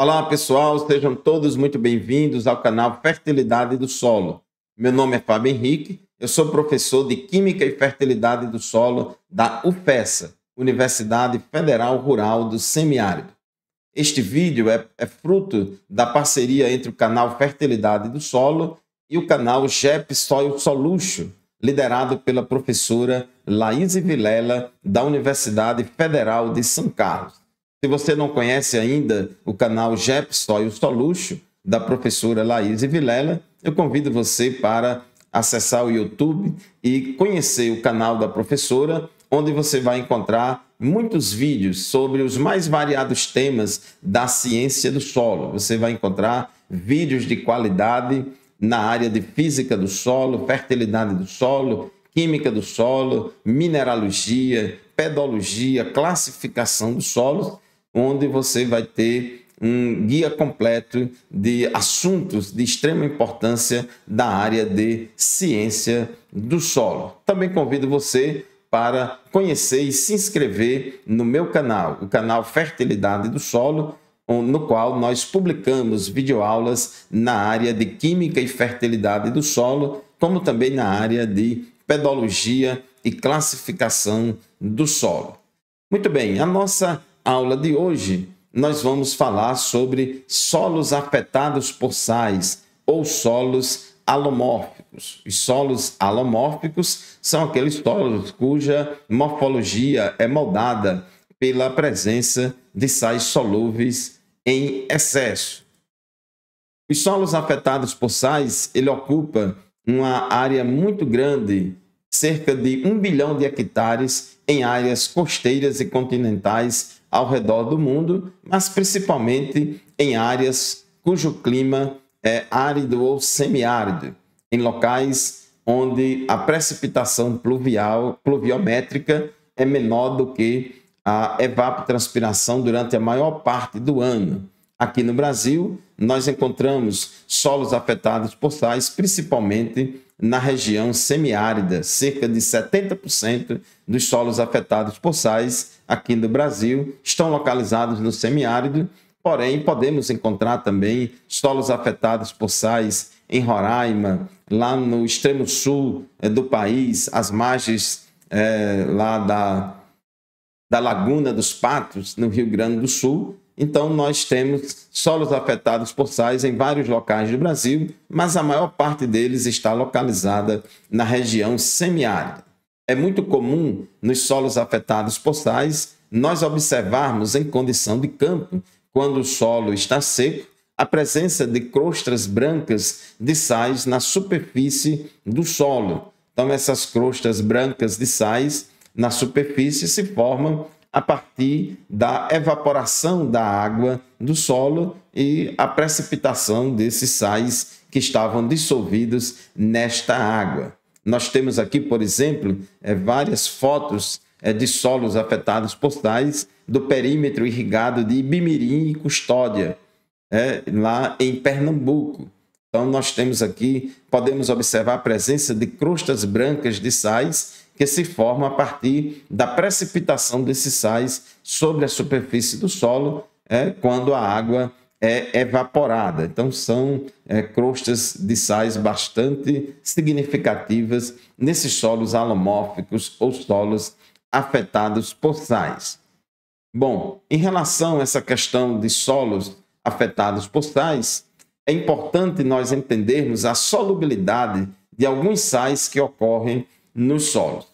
Olá pessoal, sejam todos muito bem-vindos ao canal Fertilidade do Solo. Meu nome é Fábio Henrique, eu sou professor de Química e Fertilidade do Solo da UFESA, Universidade Federal Rural do Semiárido. Este vídeo é fruto da parceria entre o canal Fertilidade do Solo e o canal GEP Soil Solution, liderado pela professora Laíse Vilela, da Universidade Federal de São Carlos. Se você não conhece ainda o canal GEP Soil Solution, da professora Laíse Vilela, eu convido você para acessar o YouTube e conhecer o canal da professora, onde você vai encontrar muitos vídeos sobre os mais variados temas da ciência do solo. Você vai encontrar vídeos de qualidade na área de física do solo, fertilidade do solo, química do solo, mineralogia, pedologia, classificação dos solos, onde você vai ter um guia completo de assuntos de extrema importância da área de ciência do solo. Também convido você para conhecer e se inscrever no meu canal, o canal Fertilidade do Solo, no qual nós publicamos videoaulas na área de Química e Fertilidade do Solo, como também na área de pedologia e classificação do solo. Muito bem, a nossa aula de hoje nós vamos falar sobre solos afetados por sais ou solos alomórficos. Os solos alomórficos são aqueles solos cuja morfologia é moldada pela presença de sais solúveis em excesso. Os solos afetados por sais, ele ocupa uma área muito grande, cerca de 1 bilhão de hectares em áreas costeiras e continentais ao redor do mundo, mas principalmente em áreas cujo clima é árido ou semiárido, em locais onde a precipitação pluviométrica é menor do que a evapotranspiração durante a maior parte do ano. Aqui no Brasil, nós encontramos solos afetados por sais, principalmente na região semiárida. Cerca de 70% dos solos afetados por sais aqui no Brasil estão localizados no semiárido, porém podemos encontrar também solos afetados por sais em Roraima, lá no extremo sul do país, às margens lá da Laguna dos Patos, no Rio Grande do Sul. Então, nós temos solos afetados por sais em vários locais do Brasil, mas a maior parte deles está localizada na região semiárida. É muito comum nos solos afetados por sais nós observarmos em condição de campo, quando o solo está seco, a presença de crostas brancas de sais na superfície do solo. Então, essas crostas brancas de sais na superfície se formam a partir da evaporação da água do solo e a precipitação desses sais que estavam dissolvidos nesta água. Nós temos aqui, por exemplo, várias fotos de solos afetados por sais do perímetro irrigado de Ibimirim e Custódia, lá em Pernambuco. Então, nós temos aqui, podemos observar a presença de crostas brancas de sais que se formam a partir da precipitação desses sais sobre a superfície do solo quando a água é evaporada. Então, são crostas de sais bastante significativas nesses solos alomórficos ou solos afetados por sais. Bom, em relação a essa questão de solos afetados por sais, é importante nós entendermos a solubilidade de alguns sais que ocorrem nos solos.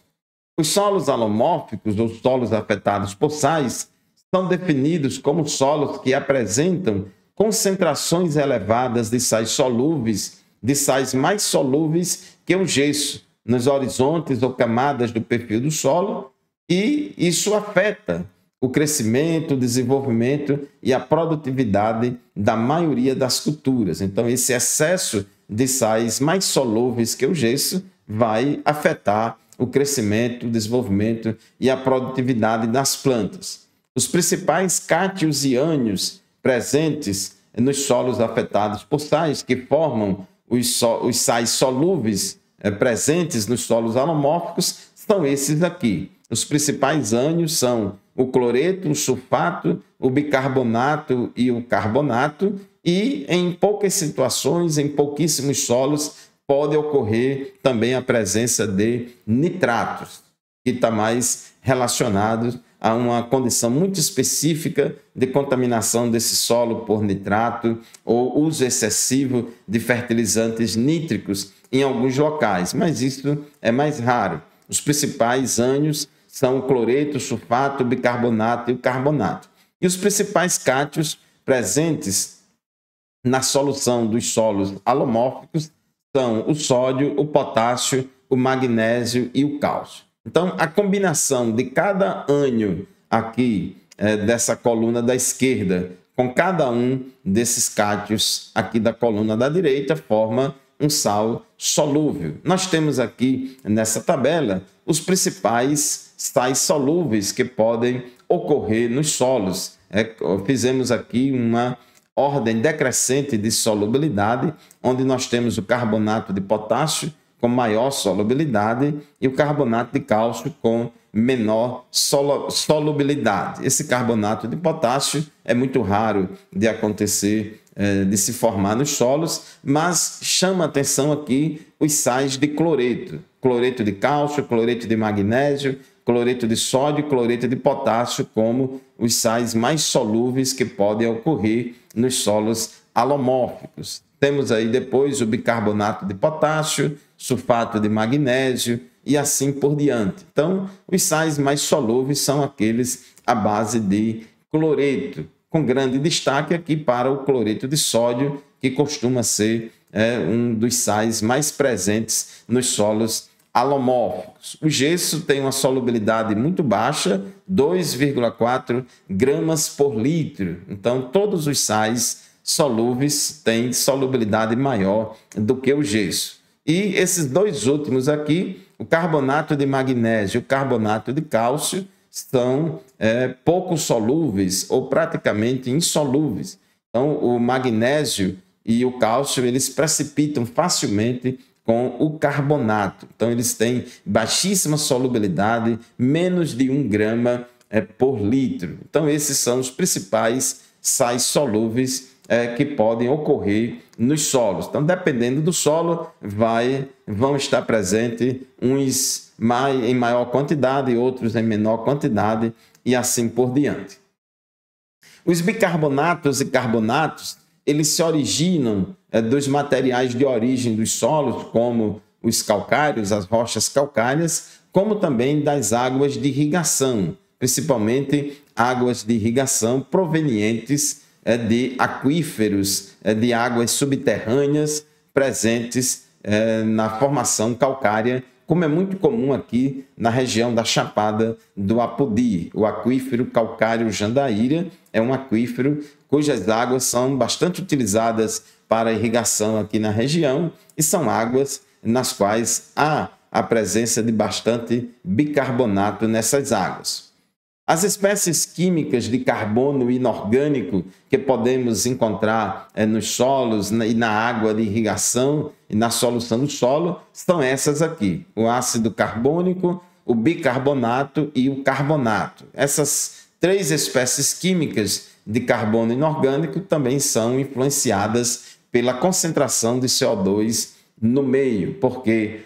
Os solos alomórficos, ou solos afetados por sais, são definidos como solos que apresentam concentrações elevadas de sais solúveis, de sais mais solúveis que o gesso, nos horizontes ou camadas do perfil do solo, e isso afeta o crescimento, o desenvolvimento e a produtividade da maioria das culturas. Então, esse excesso de sais mais solúveis que o gesso vai afetar o crescimento, o desenvolvimento e a produtividade das plantas. Os principais cátions e ânions presentes nos solos afetados por sais, que formam os sais solúveis presentes nos solos alomórficos, são esses aqui. Os principais ânions são o cloreto, o sulfato, o bicarbonato e o carbonato, e em poucas situações, em pouquíssimos solos, pode ocorrer também a presença de nitratos, que está mais relacionado a uma condição muito específica de contaminação desse solo por nitrato ou uso excessivo de fertilizantes nítricos em alguns locais, mas isso é mais raro. Os principais ânions são o cloreto, o sulfato, o bicarbonato e o carbonato. E os principais cátions presentes na solução dos solos alomórficos são o sódio, o potássio, o magnésio e o cálcio. Então, a combinação de cada ânion aqui dessa coluna da esquerda com cada um desses cátions aqui da coluna da direita forma um sal solúvel. Nós temos aqui nessa tabela os principais sais solúveis que podem ocorrer nos solos. Fizemos aqui uma ordem decrescente de solubilidade, onde nós temos o carbonato de potássio com maior solubilidade e o carbonato de cálcio com menor solubilidade. Esse carbonato de potássio é muito raro de acontecer, de se formar nos solos, mas chama atenção aqui os sais de cloreto. Cloreto de cálcio, cloreto de magnésio, cloreto de sódio e cloreto de potássio como os sais mais solúveis que podem ocorrer nos solos alomórficos. Temos aí depois o bicarbonato de potássio, sulfato de magnésio e assim por diante. Então, os sais mais solúveis são aqueles à base de cloreto, com grande destaque aqui para o cloreto de sódio, que costuma ser um dos sais mais presentes nos solos alomórficos. O gesso tem uma solubilidade muito baixa, 2,4 gramas por litro. Então, todos os sais solúveis têm solubilidade maior do que o gesso. E esses dois últimos aqui, o carbonato de magnésio e o carbonato de cálcio, são pouco solúveis ou praticamente insolúveis. Então, o magnésio e o cálcio, eles precipitam facilmente com o carbonato. Então, eles têm baixíssima solubilidade, menos de 1 grama por litro. Então, esses são os principais sais solúveis que podem ocorrer nos solos. Então, dependendo do solo, vão estar presentes uns em maior quantidade, outros em menor quantidade, e assim por diante. Os bicarbonatos e carbonatos, eles se originam dos materiais de origem dos solos, como os calcários, as rochas calcárias, como também das águas de irrigação, principalmente águas de irrigação provenientes de aquíferos, de águas subterrâneas presentes na formação calcária, como é muito comum aqui na região da Chapada do Apodi. O aquífero calcário Jandaíra é um aquífero cujas águas são bastante utilizadas para irrigação aqui na região e são águas nas quais há a presença de bastante bicarbonato nessas águas. As espécies químicas de carbono inorgânico que podemos encontrar nos solos e na água de irrigação e na solução do solo são essas aqui: o ácido carbônico, o bicarbonato e o carbonato. Essas três espécies químicas de carbono inorgânico também são influenciadas pela concentração de CO2 no meio, porque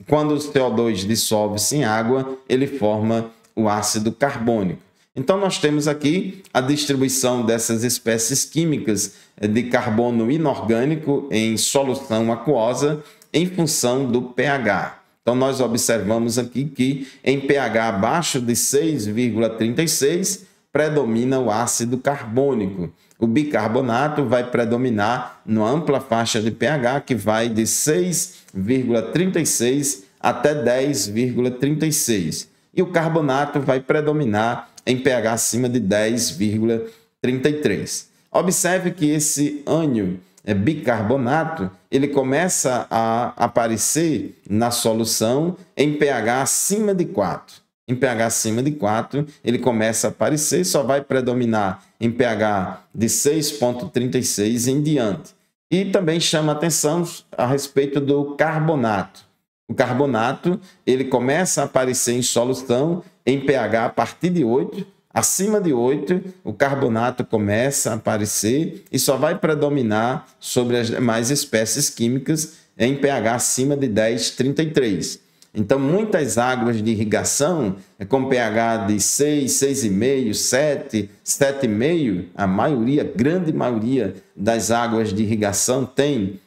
quando o CO2 dissolve-se em água, ele forma o ácido carbônico. Então, nós temos aqui a distribuição dessas espécies químicas de carbono inorgânico em solução aquosa em função do pH. Então, nós observamos aqui que em pH abaixo de 6,36 predomina o ácido carbônico. O bicarbonato vai predominar numa ampla faixa de pH que vai de 6,36 até 10,36. E o carbonato vai predominar em pH acima de 10,33. Observe que esse ânion bicarbonato, ele começa a aparecer na solução em pH acima de 4. Em pH acima de 4, ele começa a aparecer, só vai predominar em pH de 6,36 em diante. E também chama atenção a respeito do carbonato. O carbonato, ele começa a aparecer em solução em pH a partir de 8. Acima de 8, o carbonato começa a aparecer e só vai predominar sobre as demais espécies químicas em pH acima de 10,33. Então, muitas águas de irrigação com pH de 6, 6,5, 7, 7,5, a maioria, grande maioria das águas de irrigação tem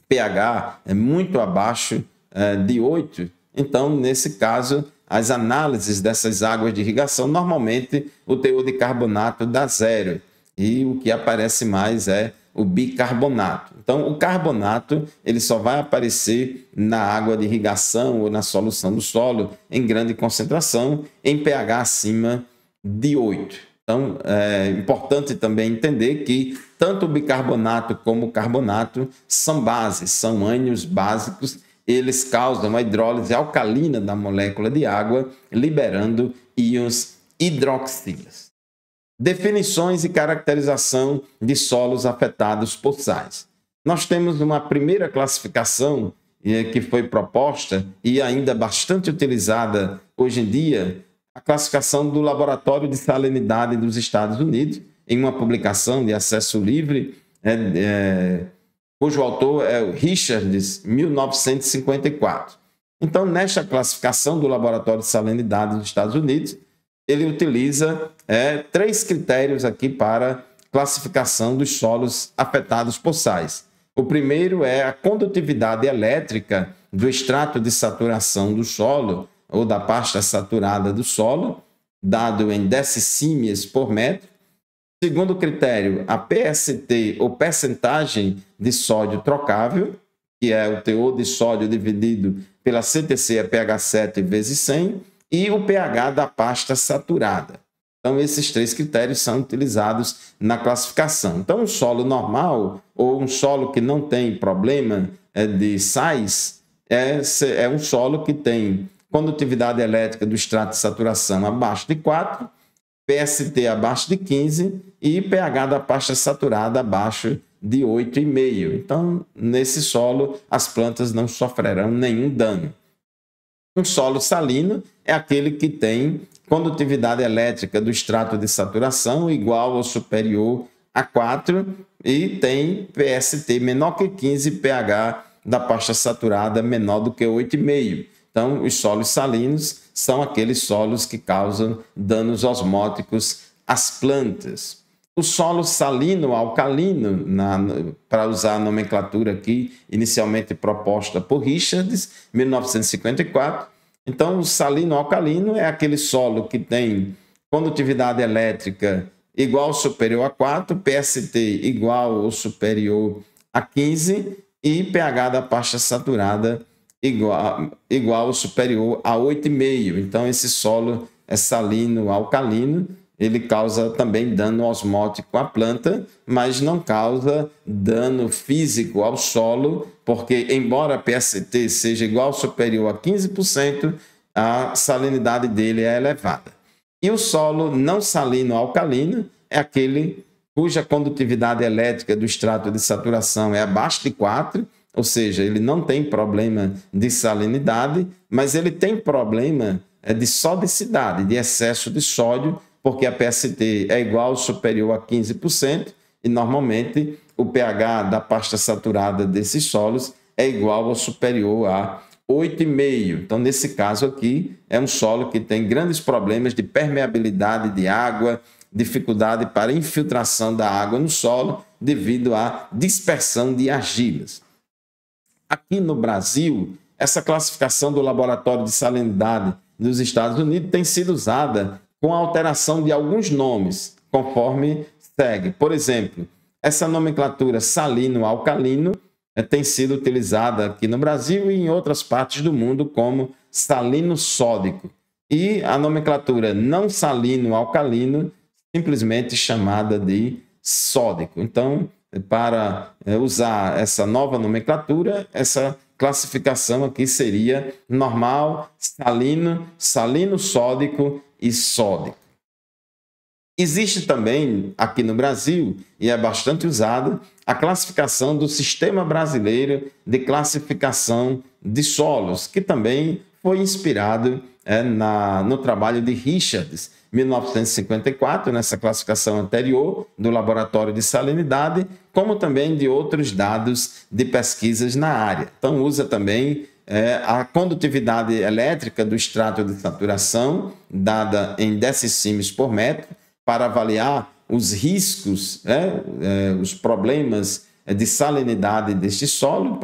pH muito abaixo de 8. Então, nesse caso, as análises dessas águas de irrigação, normalmente o teor de carbonato dá 0 e o que aparece mais é o bicarbonato. Então, o carbonato ele só vai aparecer na água de irrigação ou na solução do solo em grande concentração, em pH acima de 8. Então, é importante também entender que tanto o bicarbonato como o carbonato são bases, são ânions básicos. Eles causam a hidrólise alcalina da molécula de água, liberando íons hidroxilas. Definições e caracterização de solos afetados por sais. Nós temos uma primeira classificação que foi proposta e ainda bastante utilizada hoje em dia, a classificação do Laboratório de Salinidade dos Estados Unidos, em uma publicação de acesso livre, cujo autor é o Richards, 1954. Então, nesta classificação do Laboratório de Salinidade dos Estados Unidos, ele utiliza 3 critérios aqui para classificação dos solos afetados por sais. O primeiro é a condutividade elétrica do extrato de saturação do solo ou da pasta saturada do solo, dado em decissímias por metro. Segundo critério, a PST, ou percentagem de sódio trocável, que é o teor de sódio dividido pela CTC, pH 7 vezes 100, e o pH da pasta saturada. Então, esses 3 critérios são utilizados na classificação. Então, um solo normal, ou um solo que não tem problema de sais, é um solo que tem condutividade elétrica do extrato de saturação abaixo de 4, PST abaixo de 15 e pH da pasta saturada abaixo de 8,5. Então, nesse solo, as plantas não sofrerão nenhum dano. Um solo salino é aquele que tem condutividade elétrica do extrato de saturação igual ou superior a 4 e tem PST menor que 15 e pH da pasta saturada menor do que 8,5. Então, os solos salinos são aqueles solos que causam danos osmóticos às plantas. O solo salino-alcalino, para usar a nomenclatura aqui, inicialmente proposta por Richards, 1954. Então, o salino-alcalino é aquele solo que tem condutividade elétrica igual ou superior a 4, PST igual ou superior a 15 e pH da pasta saturada igual ou superior a 8,5. Então, esse solo é salino-alcalino. Ele causa também dano osmótico à planta, mas não causa dano físico ao solo, porque, embora a PST seja igual ou superior a 15%, a salinidade dele é elevada. E o solo não salino-alcalino é aquele cuja condutividade elétrica do extrato de saturação é abaixo de 4, ou seja, ele não tem problema de salinidade, mas ele tem problema de sodicidade, de excesso de sódio, porque a PST é igual ou superior a 15% e, normalmente, o pH da pasta saturada desses solos é igual ou superior a 8,5. Então, nesse caso aqui, é um solo que tem grandes problemas de permeabilidade de água, dificuldade para infiltração da água no solo devido à dispersão de argilas. Aqui no Brasil, essa classificação do Laboratório de Salinidade dos Estados Unidos tem sido usada com a alteração de alguns nomes, conforme segue. Por exemplo, essa nomenclatura salino-alcalino tem sido utilizada aqui no Brasil e em outras partes do mundo como salino-sódico. E a nomenclatura não salino-alcalino, simplesmente chamada de sódico. Então, para usar essa nova nomenclatura, essa classificação aqui seria normal, salino, salino-sódico e sódico. Existe também, aqui no Brasil, e é bastante usado, a classificação do Sistema Brasileiro de Classificação de Solos, que também foi inspirado no trabalho de Richards, 1954, nessa classificação anterior do Laboratório de Salinidade, como também de outros dados de pesquisas na área. Então, usa também a condutividade elétrica do extrato de saturação, dada em decissímenes por metro, para avaliar os riscos, os problemas de salinidade deste solo,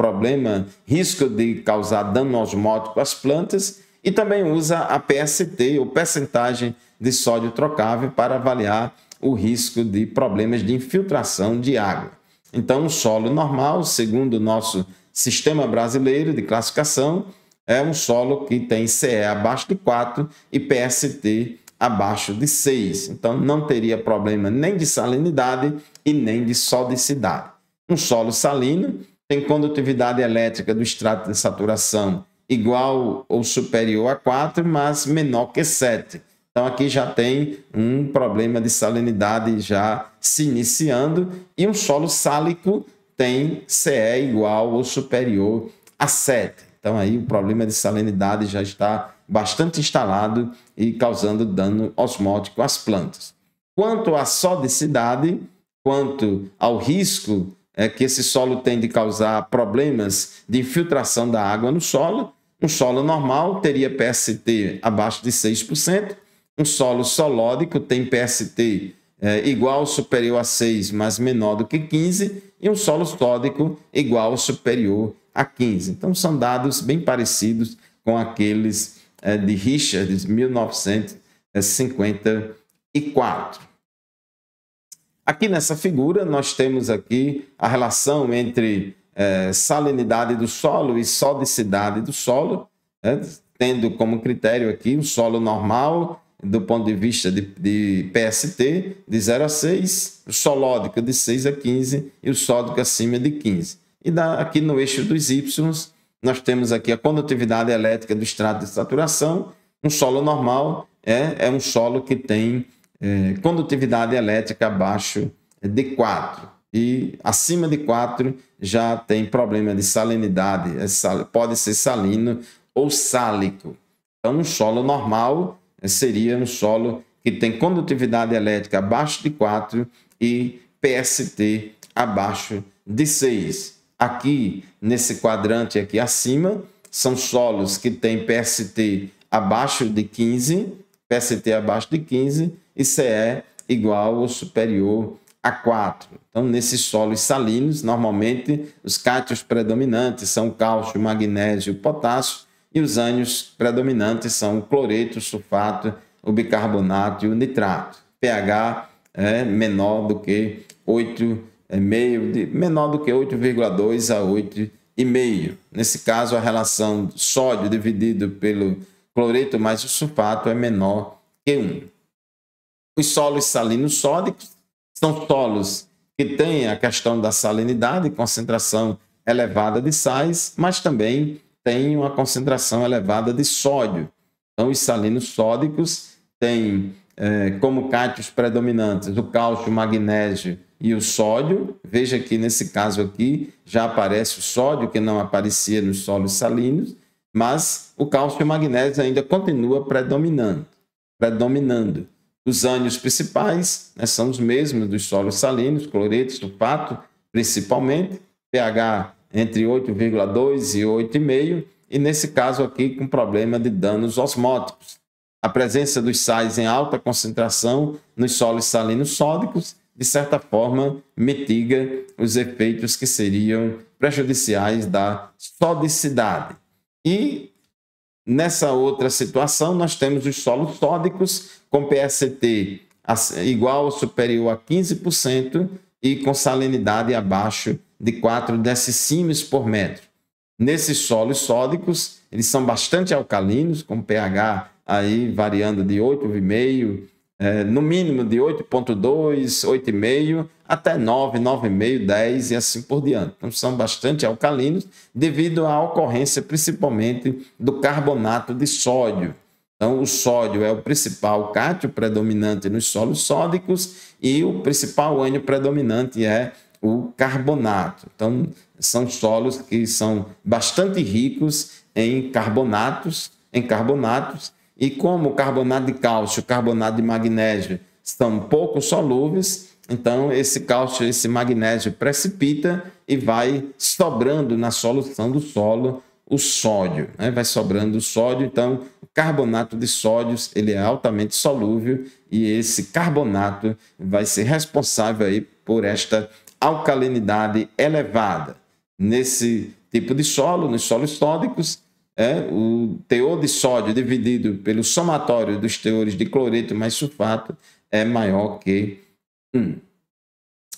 risco de causar dano osmótico às plantas, e também usa a PST, ou percentagem de sódio trocável, para avaliar o risco de problemas de infiltração de água. Então, o solo normal, segundo o nosso Sistema Brasileiro de Classificação, é um solo que tem CE abaixo de 4 e PST abaixo de 6. Então, não teria problema nem de salinidade e nem de sodicidade. Um solo salino tem condutividade elétrica do extrato de saturação igual ou superior a 4, mas menor que 7. Então, aqui já tem um problema de salinidade já se iniciando, e um solo sálico tem CE igual ou superior a 7. Então, aí o problema de salinidade já está bastante instalado e causando dano osmótico às plantas. Quanto à sodicidade, quanto ao risco que esse solo tem de causar problemas de infiltração da água no solo, um solo normal teria PST abaixo de 6%, um solo solódico tem PST igual ou superior a 6, mas menor do que 15, e um solo sódico igual ou superior a 15. Então, são dados bem parecidos com aqueles de Richards, 1954. Aqui nessa figura, nós temos aqui a relação entre salinidade do solo e sodicidade do solo, tendo como critério aqui o solo normal, do ponto de vista de PST, de 0 a 6, o solódico de 6 a 15 e o sódico acima de 15. E aqui no eixo dos Y, nós temos aqui a condutividade elétrica do extrato de saturação. Um solo normal é um solo que tem condutividade elétrica abaixo de 4. E acima de 4 já tem problema de salinidade, pode ser salino ou sálico. Então, um solo normal seria um solo que tem condutividade elétrica abaixo de 4 e PST abaixo de 6. Aqui, nesse quadrante aqui acima, são solos que têm PST abaixo de 15, PST abaixo de 15 e CE igual ou superior a 4. Então, nesses solos salinos, normalmente, os cátions predominantes são o cálcio, o magnésio e o potássio, e os ânions predominantes são o cloreto, o sulfato, o bicarbonato e o nitrato. pH é menor do que 8,5, menor do que 8,2 a 8,5. Nesse caso, a relação sódio dividido pelo cloreto mais o sulfato é menor que 1. Os solos salinos sódicos são solos que têm a questão da salinidade, concentração elevada de sais, mas também têm uma concentração elevada de sódio. Então, os salinos sódicos têm como cátions predominantes o cálcio, o magnésio e o sódio. Veja que nesse caso aqui já aparece o sódio, que não aparecia nos solos salinos, mas o cálcio e o magnésio ainda continua predominando. Os ânions principais são os mesmos dos solos salinos, cloreto, sulfato, principalmente, pH entre 8,2 e 8,5, e nesse caso aqui com problema de danos osmóticos. A presença dos sais em alta concentração nos solos salinos sódicos, de certa forma, mitiga os efeitos que seriam prejudiciais da sodicidade. E nessa outra situação, nós temos os solos sódicos com PST igual ou superior a 15% e com salinidade abaixo de 4 decissímenes por metro. Nesses solos sódicos, eles são bastante alcalinos, com pH aí variando de 8,5, no mínimo de 8,2, 8,5, até 9, 9,5, 10 e assim por diante. Então, são bastante alcalinos devido à ocorrência principalmente do carbonato de sódio. Então, o sódio é o principal cátion predominante nos solos sódicos e o principal ânion predominante é o carbonato. Então, são solos que são bastante ricos em carbonatos, e como o carbonato de cálcio, o carbonato de magnésio são pouco solúveis, então esse cálcio, esse magnésio precipita e vai sobrando na solução do solo o sódio, né? Vai sobrando o sódio, então o carbonato de sódio ele é altamente solúvel e esse carbonato vai ser responsável aí por esta alcalinidade elevada. Nesse tipo de solo, nos solos sódicos, o teor de sódio dividido pelo somatório dos teores de cloreto mais sulfato é maior que 1.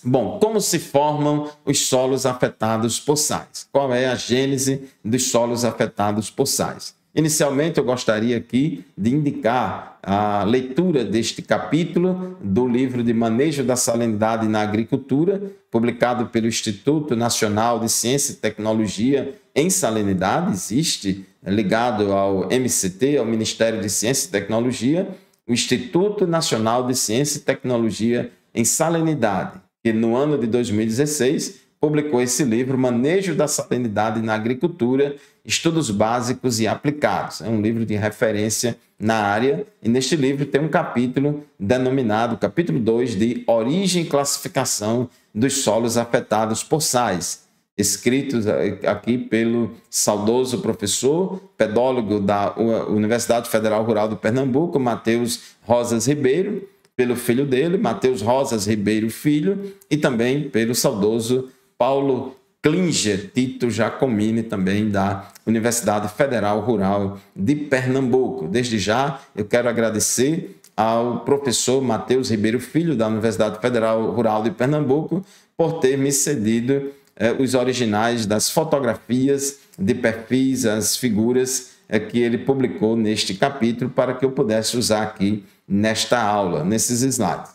Bom, como se formam os solos afetados por sais? Qual é a gênese dos solos afetados por sais? Inicialmente, eu gostaria aqui de indicar a leitura deste capítulo do livro de Manejo da Salinidade na Agricultura, publicado pelo Instituto Nacional de Ciência e Tecnologia em Salinidade, existe ligado ao MCT, ao Ministério de Ciência e Tecnologia, o Instituto Nacional de Ciência e Tecnologia em Salinidade, que no ano de 2016 publicou esse livro, Manejo da Salinidade na Agricultura, Estudos Básicos e Aplicados. É um livro de referência na área, e neste livro tem um capítulo denominado, capítulo 2, de Origem e Classificação dos Solos Afetados por Sais, escritos aqui pelo saudoso professor, pedólogo da Universidade Federal Rural do Pernambuco, Matheus Rosas Ribeiro, pelo filho dele, Matheus Rosas Ribeiro Filho, e também pelo saudoso Paulo Klinger Tito Giacomini, também da Universidade Federal Rural de Pernambuco. Desde já, eu quero agradecer ao professor Matheus Ribeiro Filho, da Universidade Federal Rural de Pernambuco, por ter me cedido os originais das fotografias de perfis, as figuras que ele publicou neste capítulo, para que eu pudesse usar aqui nesta aula, nesses slides.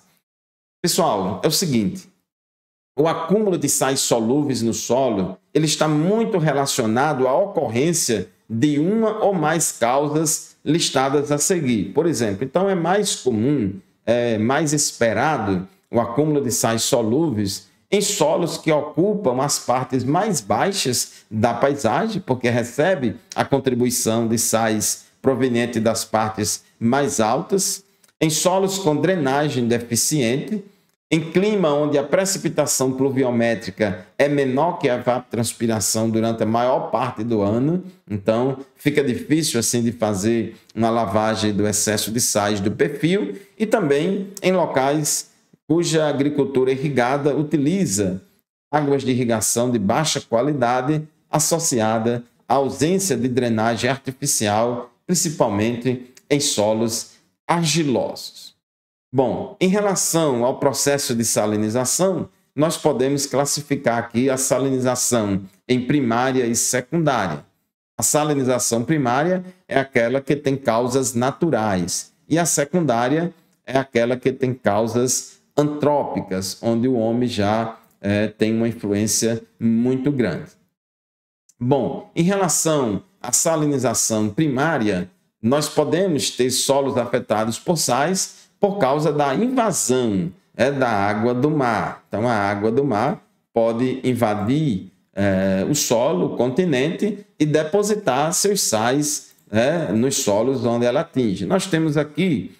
Pessoal, é o seguinte, o acúmulo de sais solúveis no solo, ele está muito relacionado à ocorrência de uma ou mais causas listadas a seguir. Por exemplo, então é mais comum, mais esperado o acúmulo de sais solúveis em solos que ocupam as partes mais baixas da paisagem, porque recebe a contribuição de sais proveniente das partes mais altas, em solos com drenagem deficiente, em clima onde a precipitação pluviométrica é menor que a evapotranspiração durante a maior parte do ano, então fica difícil assim de fazer uma lavagem do excesso de sais do perfil, e também em locais cuja agricultura irrigada utiliza águas de irrigação de baixa qualidade associada à ausência de drenagem artificial, principalmente em solos argilosos. Bom, em relação ao processo de salinização, nós podemos classificar aqui a salinização em primária e secundária. A salinização primária é aquela que tem causas naturais e a secundária é aquela que tem causas antrópicas, onde o homem já tem uma influência muito grande. Bom, em relação à salinização primária, nós podemos ter solos afetados por sais por causa da invasão da água do mar. Então, a água do mar pode invadir o solo, o continente, e depositar seus sais nos solos onde ela atinge. Nós temos aqui,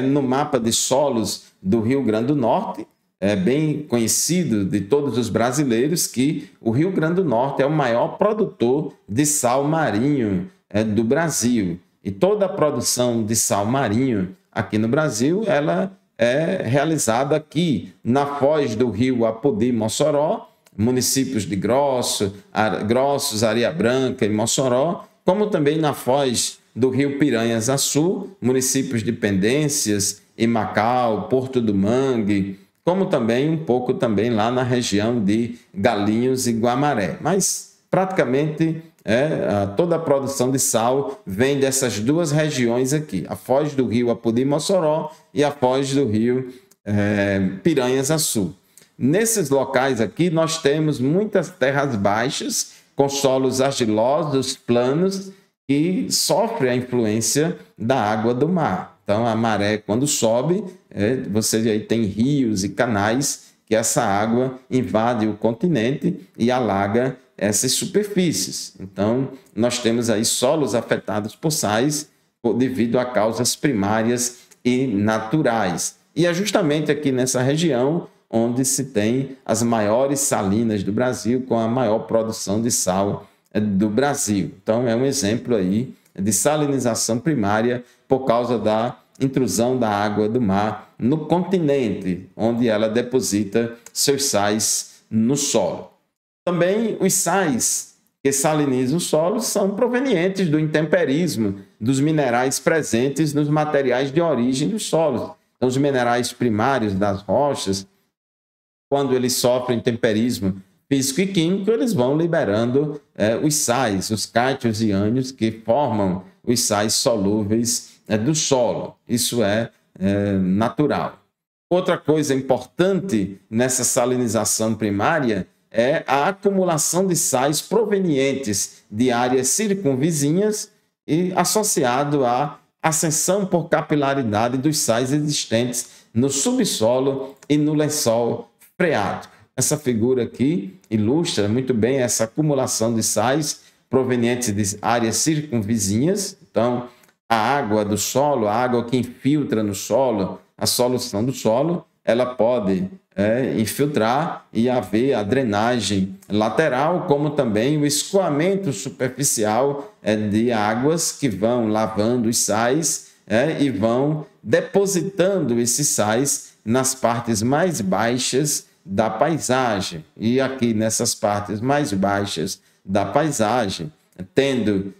no mapa de solos do Rio Grande do Norte, é bem conhecido de todos os brasileiros que o Rio Grande do Norte é o maior produtor de sal marinho do Brasil. E toda a produção de sal marinho aqui no Brasil, ela é realizada aqui na foz do rio Apodi-Mossoró, municípios de Grossos, Areia Branca e Mossoró, como também na foz do rio Piranhas-Açu, municípios de Pendências, Macau, Porto do Mangue, como também um pouco também lá na região de Galinhos e Guamaré. Mas praticamente toda a produção de sal vem dessas duas regiões aqui, a foz do rio Apodi-Mossoró e a foz do rio Piranhas-Açu. Nesses locais aqui nós temos muitas terras baixas, com solos argilosos, planos, que sofre a influência da água do mar. Então, a maré, quando sobe, você aí tem rios e canais que essa água invade o continente e alaga essas superfícies. Então, nós temos aí solos afetados por sais devido a causas primárias e naturais. E é justamente aqui nessa região onde se tem as maiores salinas do Brasil, com a maior produção de sal do Brasil. Então, é um exemplo aí de salinização primária por causa da intrusão da água do mar no continente, onde ela deposita seus sais no solo. Também os sais que salinizam o solo são provenientes do intemperismo dos minerais presentes nos materiais de origem dos solos. Então, os minerais primários das rochas, quando eles sofrem temperismo físico e químico, eles vão liberando os sais, os cátions e ânions que formam os sais solúveis do solo. Isso é natural. Outra coisa importante nessa salinização primária é a acumulação de sais provenientes de áreas circunvizinhas e associado à ascensão por capilaridade dos sais existentes no subsolo e no lençol freático. Essa figura aqui ilustra muito bem essa acumulação de sais provenientes de áreas circunvizinhas. Então, a água do solo, a água que infiltra no solo, a solução do solo, ela pode infiltrar e haver a drenagem lateral, como também o escoamento superficial de águas que vão lavando os sais e vão depositando esses sais nas partes mais baixas da paisagem. E aqui nessas partes mais baixas da paisagem, tendo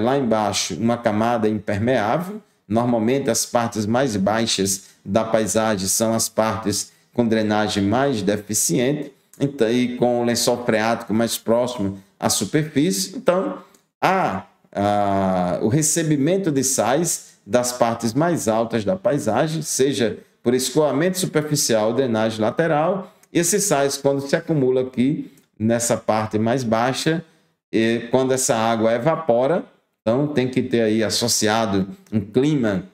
lá embaixo uma camada impermeável, normalmente as partes mais baixas da paisagem são as partes com drenagem mais deficiente e com o lençol freático mais próximo à superfície. Então, o recebimento de sais das partes mais altas da paisagem, seja por escoamento superficial ou drenagem lateral. E esses sais, quando se acumulam aqui nessa parte mais baixa, quando essa água evapora, então tem que ter aí associado um clima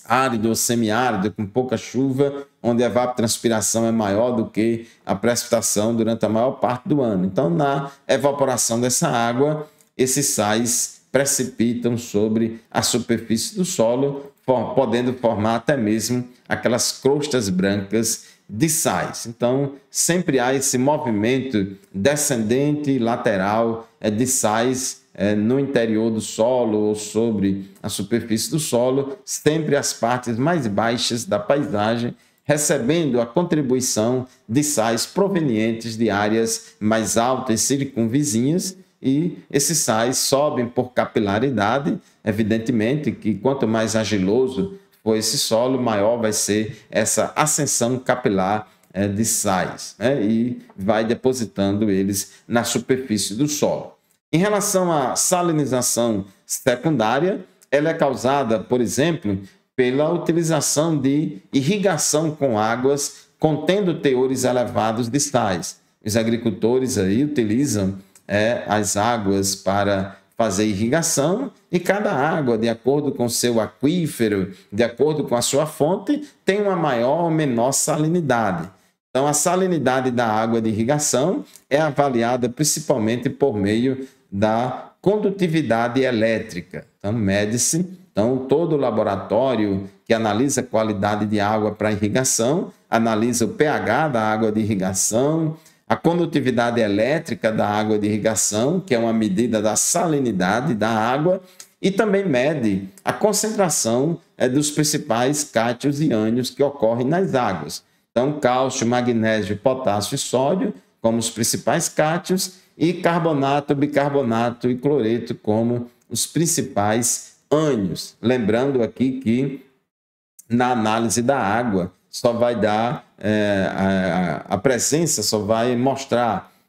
árido ou semiárido, com pouca chuva, onde a evapotranspiração é maior do que a precipitação durante a maior parte do ano. Então, na evaporação dessa água, esses sais precipitam sobre a superfície do solo, podendo formar até mesmo aquelas crostas brancas de sais. Então, sempre há esse movimento descendente e lateral de sais no interior do solo ou sobre a superfície do solo, sempre as partes mais baixas da paisagem, recebendo a contribuição de sais provenientes de áreas mais altas circunvizinhas, e esses sais sobem por capilaridade. Evidentemente que quanto mais argiloso for esse solo, maior vai ser essa ascensão capilar de sais, e vai depositando eles na superfície do solo. Em relação à salinização secundária, ela é causada, por exemplo, pela utilização de irrigação com águas contendo teores elevados de sais. Os agricultores aí utilizam as águas para fazer irrigação, e cada água, de acordo com o seu aquífero, de acordo com a sua fonte, tem uma maior ou menor salinidade. Então, a salinidade da água de irrigação é avaliada principalmente por meio da condutividade elétrica. Então, mede-se. Então, todo laboratório que analisa a qualidade de água para irrigação, analisa o pH da água de irrigação, a condutividade elétrica da água de irrigação, que é uma medida da salinidade da água, e também mede a concentração dos principais cátions e ânions que ocorrem nas águas. Então, cálcio, magnésio, potássio e sódio como os principais cátions, e carbonato, bicarbonato e cloreto como os principais ânions. Lembrando aqui que na análise da água só vai dar a presença, só vai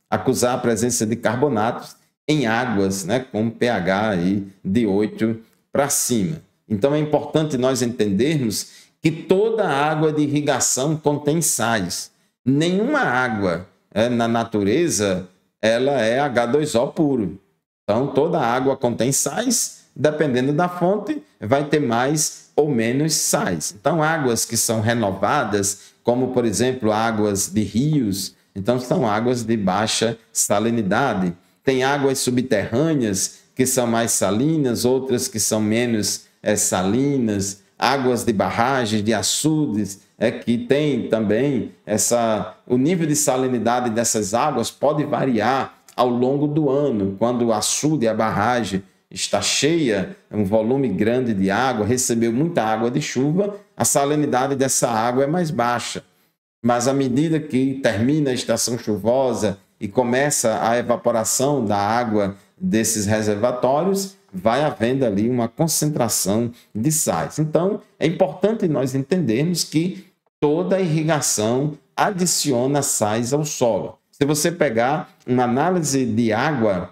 acusar a presença de carbonatos em águas, com pH aí de 8 para cima. Então é importante nós entendermos que toda água de irrigação contém sais. Nenhuma água na natureza ela é H2O puro. Então, toda água contém sais, dependendo da fonte, vai ter mais ou menos sais. Então, águas que são renovadas, como, por exemplo, águas de rios, então são águas de baixa salinidade. Tem águas subterrâneas, que são mais salinas, outras que são menos salinas, águas de barragens, de açudes, que tem também o nível de salinidade dessas águas pode variar ao longo do ano, quando o açude, a barragem está cheia, um volume grande de água, recebeu muita água de chuva, a salinidade dessa água é mais baixa. Mas à medida que termina a estação chuvosa e começa a evaporação da água desses reservatórios, vai havendo ali uma concentração de sais. Então, é importante nós entendermos que toda irrigação adiciona sais ao solo. Se você pegar uma análise de água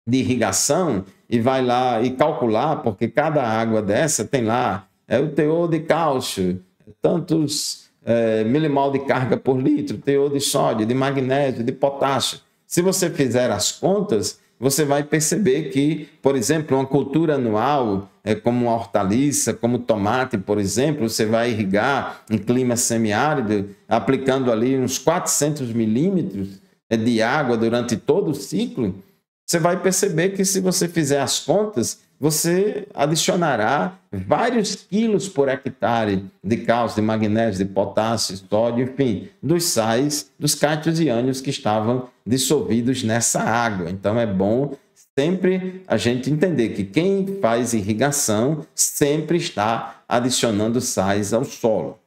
de irrigação e vai lá e calcular, porque cada água dessa tem lá o teor de cálcio, tantos milimol de carga por litro, teor de sódio, de magnésio, de potássio. Se você fizer as contas, você vai perceber que, por exemplo, uma cultura anual, como uma hortaliça, como tomate, por exemplo, você vai irrigar em clima semiárido, aplicando ali uns 400 milímetros de água durante todo o ciclo, você vai perceber que, se você fizer as contas, você adicionará vários quilos por hectare de cálcio, de magnésio, de potássio, sódio, enfim, dos sais, dos cátions e ânions que estavam dissolvidos nessa água. Então, é bom sempre a gente entender que quem faz irrigação sempre está adicionando sais ao solo.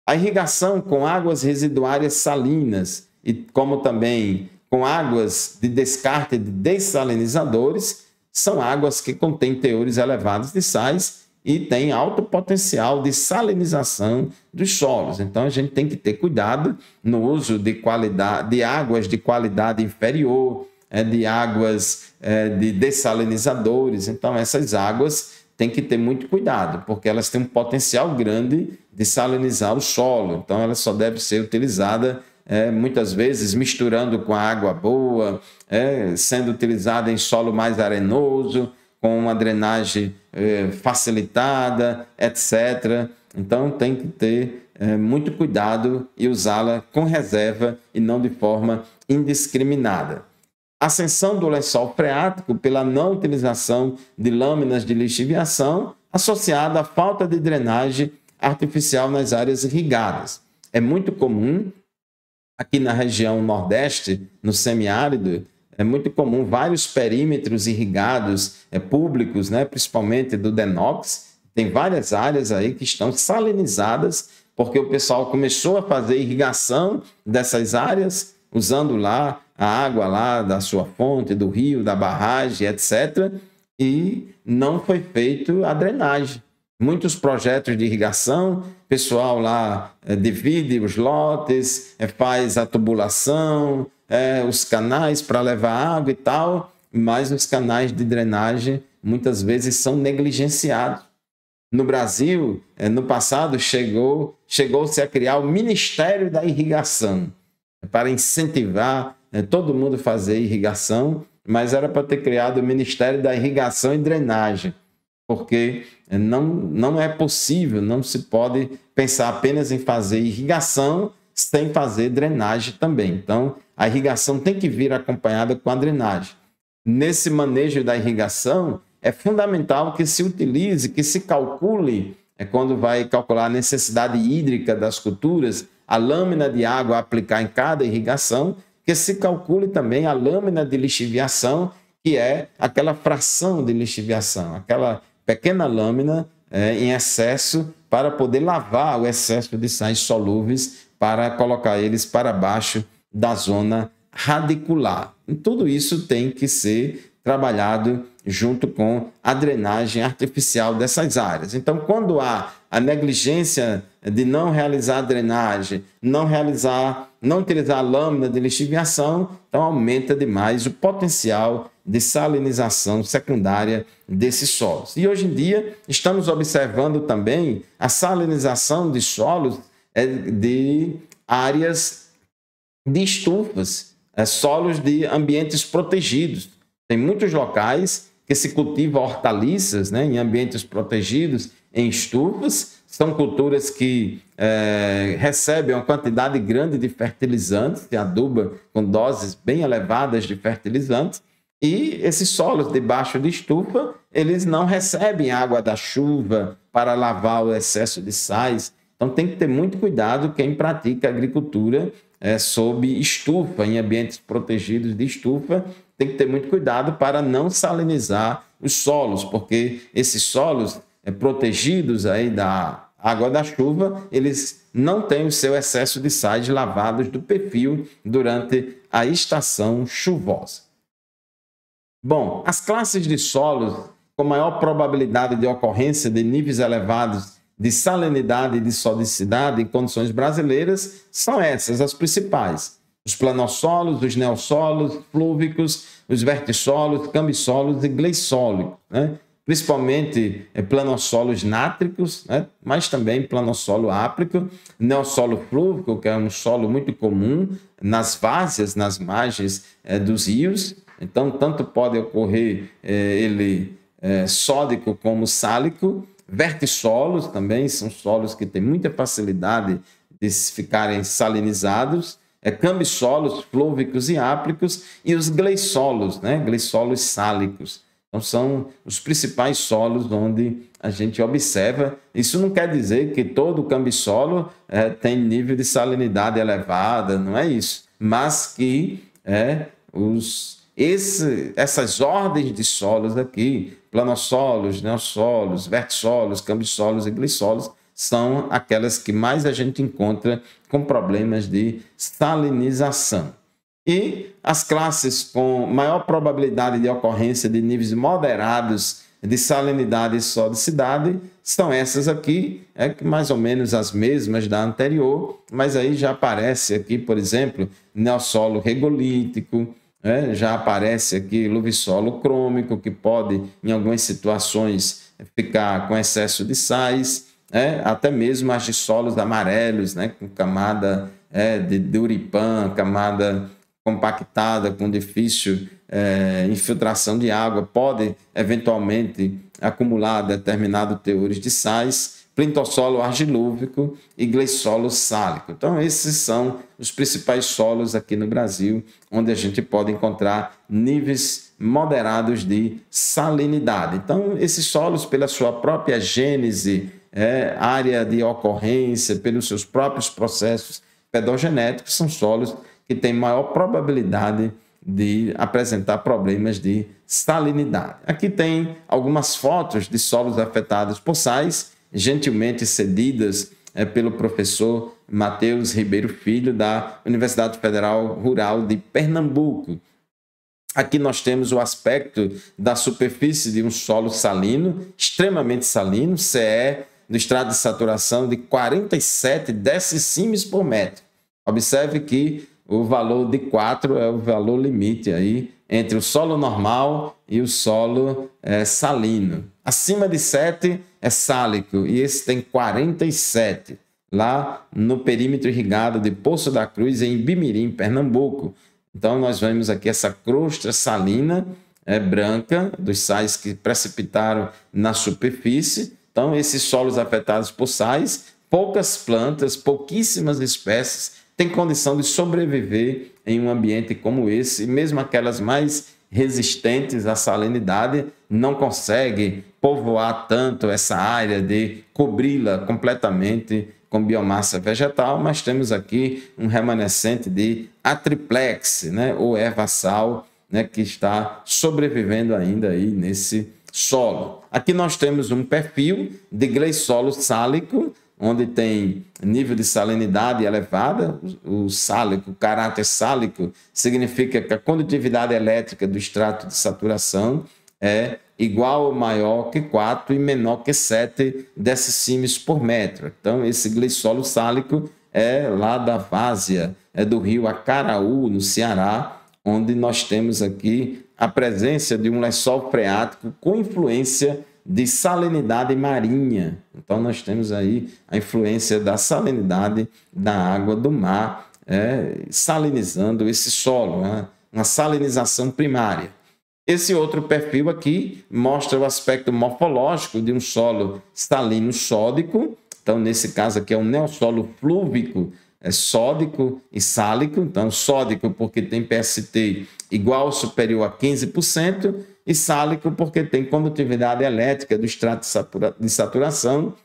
A irrigação com águas residuárias salinas e como também com águas de descarte de dessalinizadores são águas que contêm teores elevados de sais e têm alto potencial de salinização dos solos. Então, a gente tem que ter cuidado no uso de águas de qualidade inferior, de águas de dessalinizadores. Então, essas águas têm que ter muito cuidado, porque elas têm um potencial grande de salinizar o solo. Então, ela só deve ser utilizada muitas vezes misturando com a água boa, sendo utilizada em solo mais arenoso, com uma drenagem facilitada, etc. Então, tem que ter muito cuidado e usá-la com reserva e não de forma indiscriminada. Ascensão do lençol freático pela não utilização de lâminas de lixiviação associada à falta de drenagem artificial nas áreas irrigadas. É muito comum aqui na região nordeste, no semiárido, é muito comum vários perímetros irrigados públicos, principalmente do DENOX. Tem várias áreas aí que estão salinizadas, porque o pessoal começou a fazer irrigação dessas áreas, usando lá a água lá da sua fonte, do rio, da barragem, etc. E não foi feito a drenagem. Muitos projetos de irrigação, pessoal lá divide os lotes, faz a tubulação, os canais para levar água e tal, mas os canais de drenagem muitas vezes são negligenciados. No Brasil, no passado, chegou-se a criar o Ministério da Irrigação, para incentivar todo mundo a fazer irrigação, mas era para ter criado o Ministério da Irrigação e Drenagem, porque não é possível, não se pode pensar apenas em fazer irrigação sem fazer drenagem também. Então, a irrigação tem que vir acompanhada com a drenagem. Nesse manejo da irrigação, é fundamental que se utilize, que se calcule, quando vai calcular a necessidade hídrica das culturas, a lâmina de água a aplicar em cada irrigação, que se calcule também a lâmina de lixiviação, que é aquela fração de lixiviação, aquela pequena lâmina em excesso para poder lavar o excesso de sais solúveis para colocar eles para baixo da zona radicular. E tudo isso tem que ser trabalhado junto com a drenagem artificial dessas áreas. Então, quando há a negligência de não realizar a drenagem, não utilizar a lâmina de lixiviação, então aumenta demais o potencial de salinização secundária desses solos. E hoje em dia estamos observando também a salinização de solos de áreas de estufas, solos de ambientes protegidos. Tem muitos locais que se cultiva hortaliças, né, em ambientes protegidos, em estufas. São culturas que recebem uma quantidade grande de fertilizantes, se aduba com doses bem elevadas de fertilizantes. E esses solos debaixo de estufa, eles não recebem água da chuva para lavar o excesso de sais. Então tem que ter muito cuidado quem pratica agricultura sob estufa, em ambientes protegidos de estufa. Tem que ter muito cuidado para não salinizar os solos, porque esses solos protegidos aí da água da chuva, eles não têm o seu excesso de sais lavados do perfil durante a estação chuvosa. Bom, as classes de solos com maior probabilidade de ocorrência de níveis elevados de salinidade e de sodicidade em condições brasileiras são essas, as principais. Os planossolos, os neossolos, flúvicos, os vertissolos, cambissolos e gleissólicos, né? Principalmente planossolos nátricos, né? Mas também planossolo áprico, neossolo flúvico, que é um solo muito comum nas várzeas, nas margens dos rios. Então, tanto pode ocorrer ele sódico como sálico. Vertissolos também são solos que têm muita facilidade de ficarem salinizados. Cambissolos flúvicos e ápricos e os gleissolos, né? Gleissolos sálicos. Então, são os principais solos onde a gente observa. Isso não quer dizer que todo cambissolo tem nível de salinidade elevada, não é isso. Mas que essas ordens de solos aqui, planossolos, neossolos, vertissolos, cambissolos e gleissolos, são aquelas que mais a gente encontra com problemas de salinização. E as classes com maior probabilidade de ocorrência de níveis moderados de salinidade e sodicidade são essas aqui, mais ou menos as mesmas da anterior, mas aí já aparece aqui, por exemplo, neossolo regolítico, já aparece aqui luvissolo crômico, que pode, em algumas situações, ficar com excesso de sais, até mesmo argissolos amarelos, né, com camada de uripan, camada compactada, com difícil infiltração de água, pode eventualmente acumular determinados teores de sais, plintossolo argilúvico e gleissolo sálico. Então, esses são os principais solos aqui no Brasil, onde a gente pode encontrar níveis moderados de salinidade. Então, esses solos, pela sua própria gênese, área de ocorrência, pelos seus próprios processos pedogenéticos, são solos que têm maior probabilidade de apresentar problemas de salinidade. Aqui tem algumas fotos de solos afetados por sais, gentilmente cedidas pelo professor Matheus Ribeiro Filho, da Universidade Federal Rural de Pernambuco. Aqui nós temos o aspecto da superfície de um solo salino, extremamente salino, CE no estado de saturação de 47 decicimes por metro. Observe que o valor de 4 é o valor limite aí entre o solo normal e o solo salino. Acima de 7 é sálico e esse tem 47, lá no perímetro irrigado de Poço da Cruz, em Bimirim, Pernambuco. Então, nós vemos aqui essa crosta salina branca dos sais que precipitaram na superfície. Então, esses solos afetados por sais, poucas plantas, pouquíssimas espécies têm condição de sobreviver em um ambiente como esse, e mesmo aquelas mais resistentes à salinidade não conseguem povoar tanto essa área de cobri-la completamente com biomassa vegetal, mas temos aqui um remanescente de atriplex, né, ou ervaçal, né, que está sobrevivendo ainda aí nesse solo. Aqui nós temos um perfil de gleissolo sálico, onde tem nível de salinidade elevada. O sálico, o caráter sálico, significa que a condutividade elétrica do extrato de saturação é igual ou maior que 4 e menor que 7 decicimes por metro. Então, esse gleissolo sálico é lá da várzea, do rio Acaraú, no Ceará, onde nós temos aqui a presença de um lençol freático com influência de salinidade marinha. Então, nós temos aí a influência da salinidade da água do mar, salinizando esse solo, né? Uma salinização primária. Esse outro perfil aqui mostra o aspecto morfológico de um solo salino sódico. Então, nesse caso aqui é um neossolo flúvico, sódico e sálico. Então, sódico porque tem PST igual ou superior a 15%, e sálico porque tem condutividade elétrica do extrato de saturação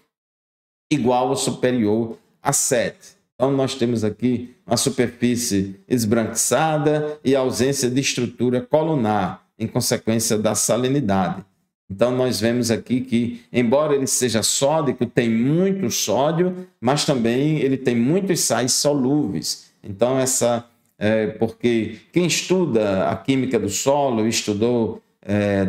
igual ou superior a 7. Então, nós temos aqui uma superfície esbranquiçada e ausência de estrutura colunar, em consequência da salinidade. Então, nós vemos aqui que, embora ele seja sódico, tem muito sódio, mas também ele tem muitos sais solúveis. Então, porque quem estuda a química do solo, estudou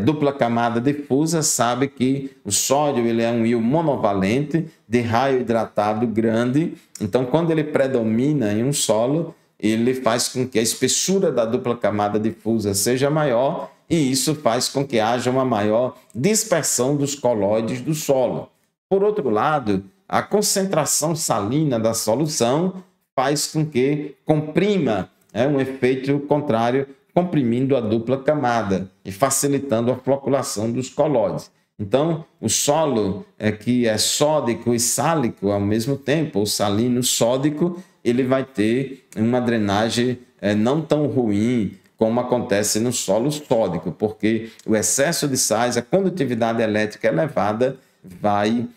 dupla camada difusa, sabe que o sódio ele é um íon monovalente de raio hidratado grande. Então, quando ele predomina em um solo, ele faz com que a espessura da dupla camada difusa seja maior, e isso faz com que haja uma maior dispersão dos colóides do solo. Por outro lado, a concentração salina da solução faz com que comprima, um efeito contrário, comprimindo a dupla camada e facilitando a floculação dos colóides. Então, o solo que é sódico e sálico ao mesmo tempo, ou salino sódico, ele vai ter uma drenagem não tão ruim como acontece no solo sódico, porque o excesso de sais, a condutividade elétrica elevada, vai,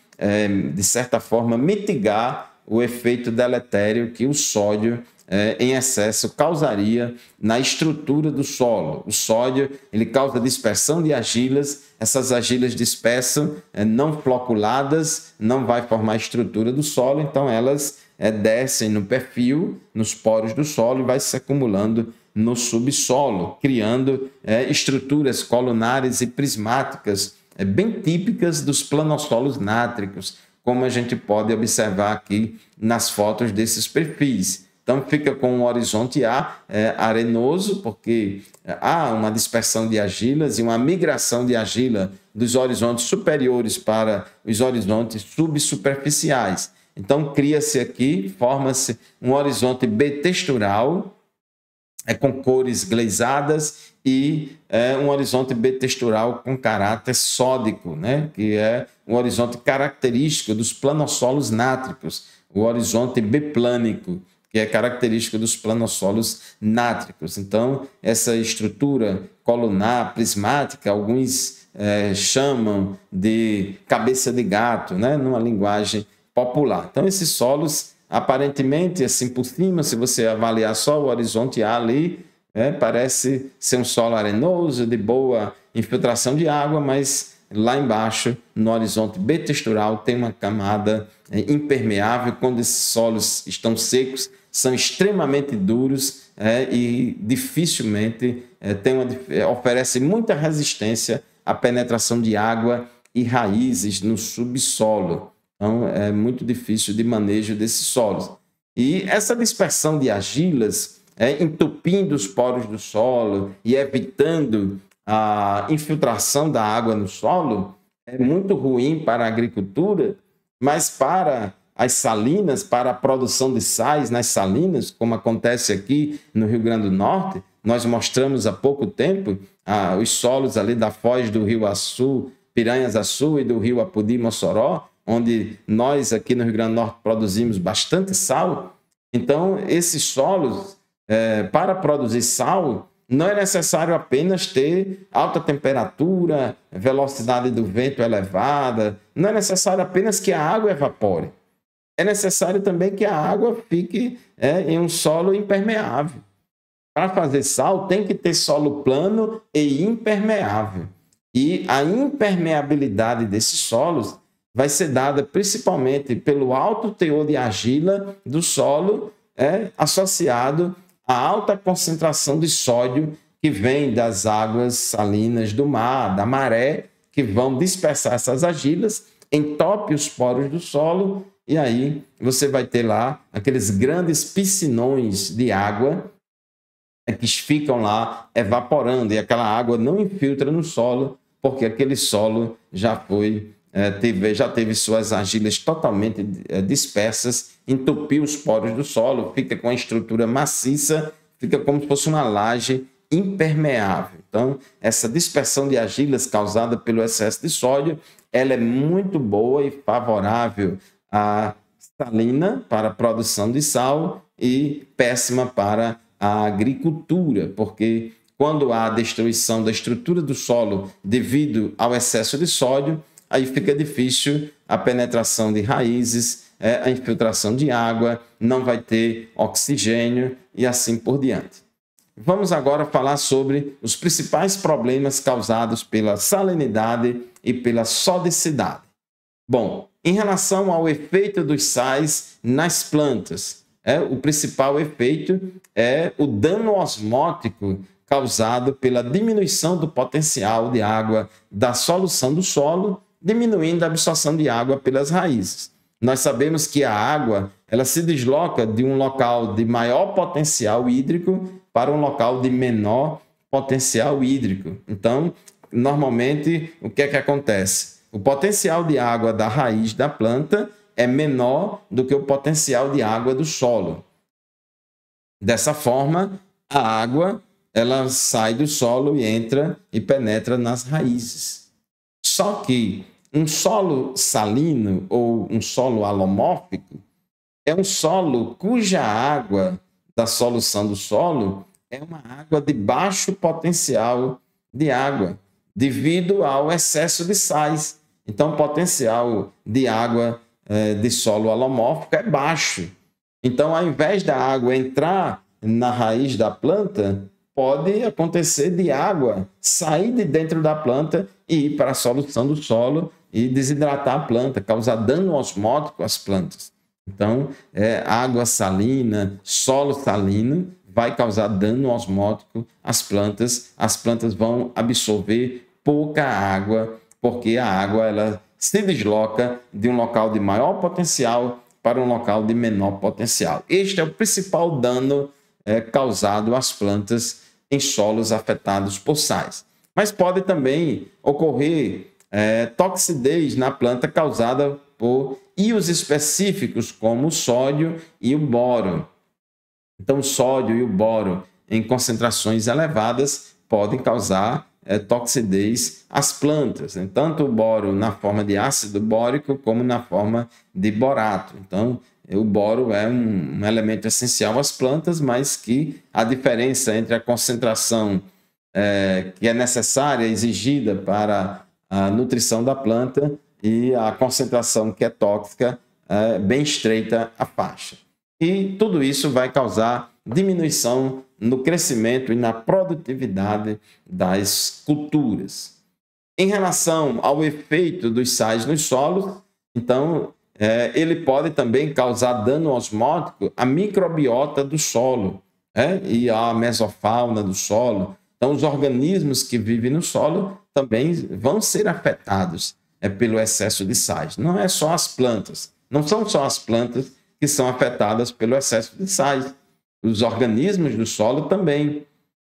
de certa forma, mitigar o efeito deletério que o sódio em excesso causaria na estrutura do solo. O sódio ele causa dispersão de argilas, essas argilas dispersam, não floculadas, não vai formar a estrutura do solo, então elas descem no perfil, nos poros do solo e vai se acumulando no subsolo, criando estruturas colunares e prismáticas bem típicas dos planossolos nátricos, como a gente pode observar aqui nas fotos desses perfis. Então, fica com um horizonte arenoso, porque há uma dispersão de argilas e uma migração de argila dos horizontes superiores para os horizontes subsuperficiais. Então, cria-se aqui, forma-se um horizonte bitextural, com cores glazeadas, e um horizonte bitextural com caráter sódico, né? Que é um horizonte característico dos planossolos nátricos, o horizonte biplânico, que é característico dos planossolos nátricos. Então, essa estrutura colunar prismática, alguns chamam de cabeça de gato, né? Numa linguagem popular. Então, esses solos, aparentemente, assim por cima, se você avaliar só o horizonte A ali, parece ser um solo arenoso, de boa infiltração de água, mas lá embaixo, no horizonte bitextural, tem uma camada impermeável. Quando esses solos estão secos, são extremamente duros e dificilmente oferecem muita resistência à penetração de água e raízes no subsolo. Então, é muito difícil de manejo desses solos. E essa dispersão de argilas, entupindo os poros do solo e evitando a infiltração da água no solo, é muito ruim para a agricultura, mas para as salinas, para a produção de sais nas salinas, como acontece aqui no Rio Grande do Norte, nós mostramos há pouco tempo os solos ali da foz do Rio Açu, Piranhas-Açu, e do Rio Apodi-Mossoró, onde nós aqui no Rio Grande do Norte produzimos bastante sal. Então, esses solos, para produzir sal, não é necessário apenas ter alta temperatura, velocidade do vento elevada, não é necessário apenas que a água evapore. É necessário também que a água fique em um solo impermeável. Para fazer sal, tem que ter solo plano e impermeável. E a impermeabilidade desses solos vai ser dada principalmente pelo alto teor de argila do solo, associado à alta concentração de sódio que vem das águas salinas do mar, da maré, que vão dispersar essas argilas, entope os poros do solo, e aí você vai ter lá aqueles grandes piscinões de água que ficam lá evaporando, e aquela água não infiltra no solo, porque aquele solo já teve suas argilas totalmente dispersas, entupiu os poros do solo, fica com a estrutura maciça, fica como se fosse uma laje impermeável. Então, essa dispersão de argilas causada pelo excesso de sódio, ela é muito boa e favorável à salina para a produção de sal e péssima para a agricultura, porque quando há destruição da estrutura do solo devido ao excesso de sódio, aí fica difícil a penetração de raízes, a infiltração de água, não vai ter oxigênio e assim por diante. Vamos agora falar sobre os principais problemas causados pela salinidade e pela sodicidade. Bom, em relação ao efeito dos sais nas plantas, o principal efeito é o dano osmótico causado pela diminuição do potencial de água da solução do solo, diminuindo a absorção de água pelas raízes. Nós sabemos que a água ela se desloca de um local de maior potencial hídrico para um local de menor potencial hídrico. Então, normalmente, o que é que acontece? O potencial de água da raiz da planta é menor do que o potencial de água do solo. Dessa forma, a água ela sai do solo e entra e penetra nas raízes. Só que um solo salino ou um solo alomórfico é um solo cuja água da solução do solo é uma água de baixo potencial de água, devido ao excesso de sais. Então, o potencial de água de solo alomórfico é baixo. Então, ao invés da água entrar na raiz da planta, pode acontecer de água sair de dentro da planta e ir para a solução do solo e desidratar a planta, causar dano osmótico às plantas. Então, água salina, solo salino, vai causar dano osmótico às plantas vão absorver pouca água, porque a água ela se desloca de um local de maior potencial para um local de menor potencial. Este é o principal dano causado às plantas em solos afetados por sais. Mas pode também ocorrer toxidez na planta causada por íons específicos, como o sódio e o boro. Então, o sódio e o boro em concentrações elevadas podem causar toxidez às plantas, né? Tanto o boro na forma de ácido bórico como na forma de borato. Então, o boro é um elemento essencial às plantas, mas que a diferença entre a concentração que é necessária, exigida para a nutrição da planta e a concentração que é tóxica é bem estreita a faixa. E tudo isso vai causar diminuição no crescimento e na produtividade das culturas. Em relação ao efeito dos sais nos solos, então, ele pode também causar dano osmótico à microbiota do solo e à mesofauna do solo. Então, os organismos que vivem no solo também vão ser afetados pelo excesso de sais. Não é só as plantas, não são só as plantas que são afetadas pelo excesso de sais. Os organismos do solo também.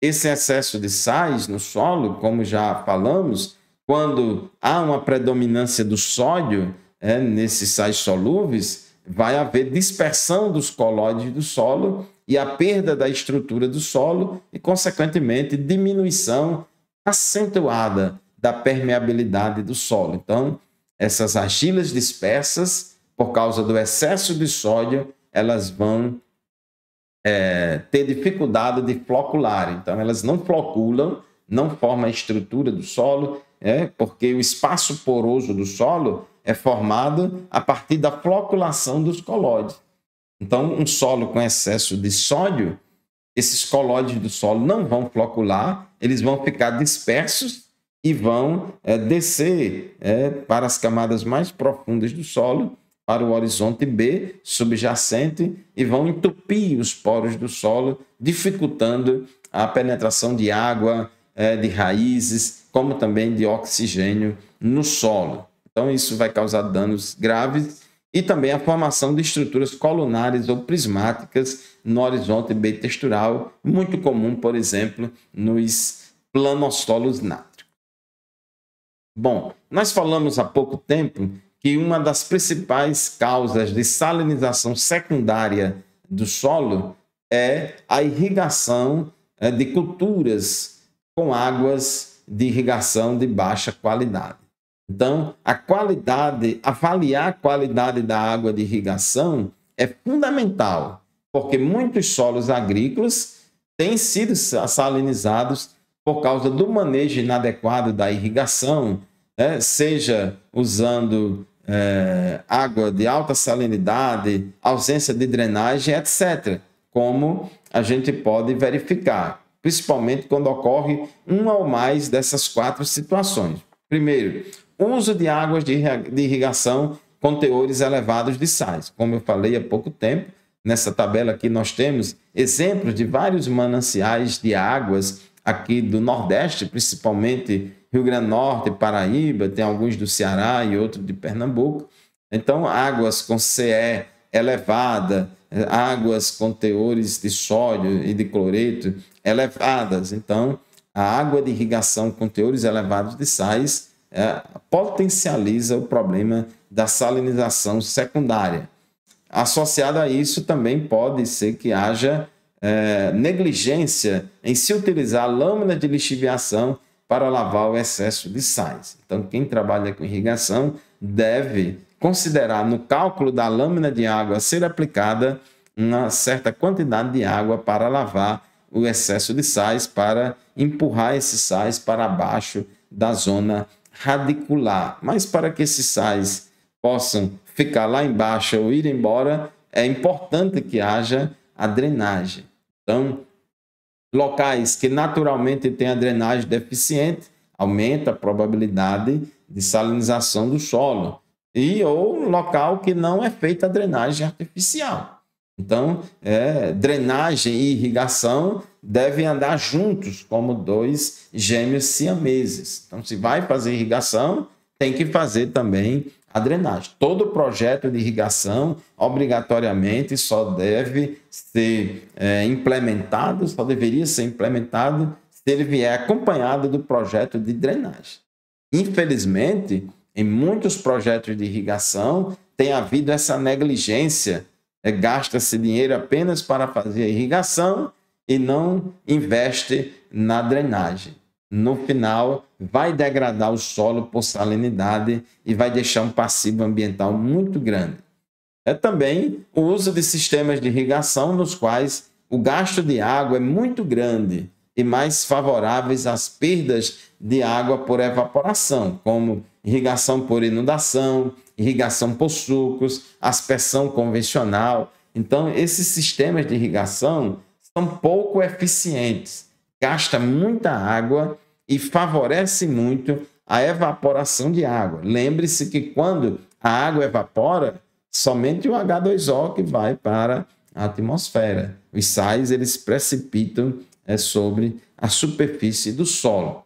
Esse excesso de sais no solo, como já falamos, quando há uma predominância do sódio nesses sais solúveis, vai haver dispersão dos colóides do solo e a perda da estrutura do solo e, consequentemente, diminuição acentuada da permeabilidade do solo. Então, essas argilas dispersas, por causa do excesso de sódio, elas vão ter dificuldade de flocular. Então, elas não floculam, não formam a estrutura do solo, porque o espaço poroso do solo é formado a partir da floculação dos colóides. Então, um solo com excesso de sódio, esses colóides do solo não vão flocular, eles vão ficar dispersos e vão descer para as camadas mais profundas do solo, para o horizonte B, subjacente, e vão entupir os poros do solo, dificultando a penetração de água, de raízes, como também de oxigênio no solo. Então, isso vai causar danos graves e também a formação de estruturas colunares ou prismáticas no horizonte B textural, muito comum, por exemplo, nos planostolos nátricos. Bom, nós falamos há pouco tempo que uma das principais causas de salinização secundária do solo é a irrigação de culturas com águas de irrigação de baixa qualidade. Então, avaliar a qualidade da água de irrigação é fundamental, porque muitos solos agrícolas têm sido salinizados por causa do manejo inadequado da irrigação, né? Seja usando água de alta salinidade, ausência de drenagem, etc., como a gente pode verificar, principalmente quando ocorre uma ou mais dessas 4 situações. Primeiro, uso de águas de irrigação com teores elevados de sais. Como eu falei há pouco tempo, nessa tabela aqui nós temos exemplos de vários mananciais de águas aqui do Nordeste, principalmente Rio Grande do Norte, Paraíba, tem alguns do Ceará e outros de Pernambuco. Então, águas com CE elevada, águas com teores de sódio e de cloreto elevadas. Então, a água de irrigação com teores elevados de sais potencializa o problema da salinização secundária. Associado a isso, também pode ser que haja negligência em se utilizar lâmina de lixiviação para lavar o excesso de sais. Então, quem trabalha com irrigação deve considerar no cálculo da lâmina de água a ser aplicada uma certa quantidade de água para lavar o excesso de sais, para empurrar esses sais para baixo da zona radicular. Mas para que esses sais possam ficar lá embaixo ou ir embora, é importante que haja a drenagem. Então, locais que naturalmente têm a drenagem deficiente, aumenta a probabilidade de salinização do solo. Ou local que não é feita a drenagem artificial. Então, drenagem e irrigação devem andar juntos, como 2 gêmeos siameses. Então, se vai fazer irrigação, tem que fazer também a drenagem. Todo projeto de irrigação, obrigatoriamente, só deve ser implementado, só deveria ser implementado se ele vier acompanhado do projeto de drenagem. Infelizmente, em muitos projetos de irrigação, tem havido essa negligência, gasta-se dinheiro apenas para fazer a irrigação e não investe na drenagem. No final, vai degradar o solo por salinidade e vai deixar um passivo ambiental muito grande. Também o uso de sistemas de irrigação nos quais o gasto de água é muito grande e mais favoráveis às perdas de água por evaporação, como irrigação por inundação, irrigação por sulcos, aspersão convencional. Então, esses sistemas de irrigação são pouco eficientes, gasta muita água e favorece muito a evaporação de água. Lembre-se que quando a água evapora, somente o H2O que vai para a atmosfera. Os sais eles precipitam sobre a superfície do solo.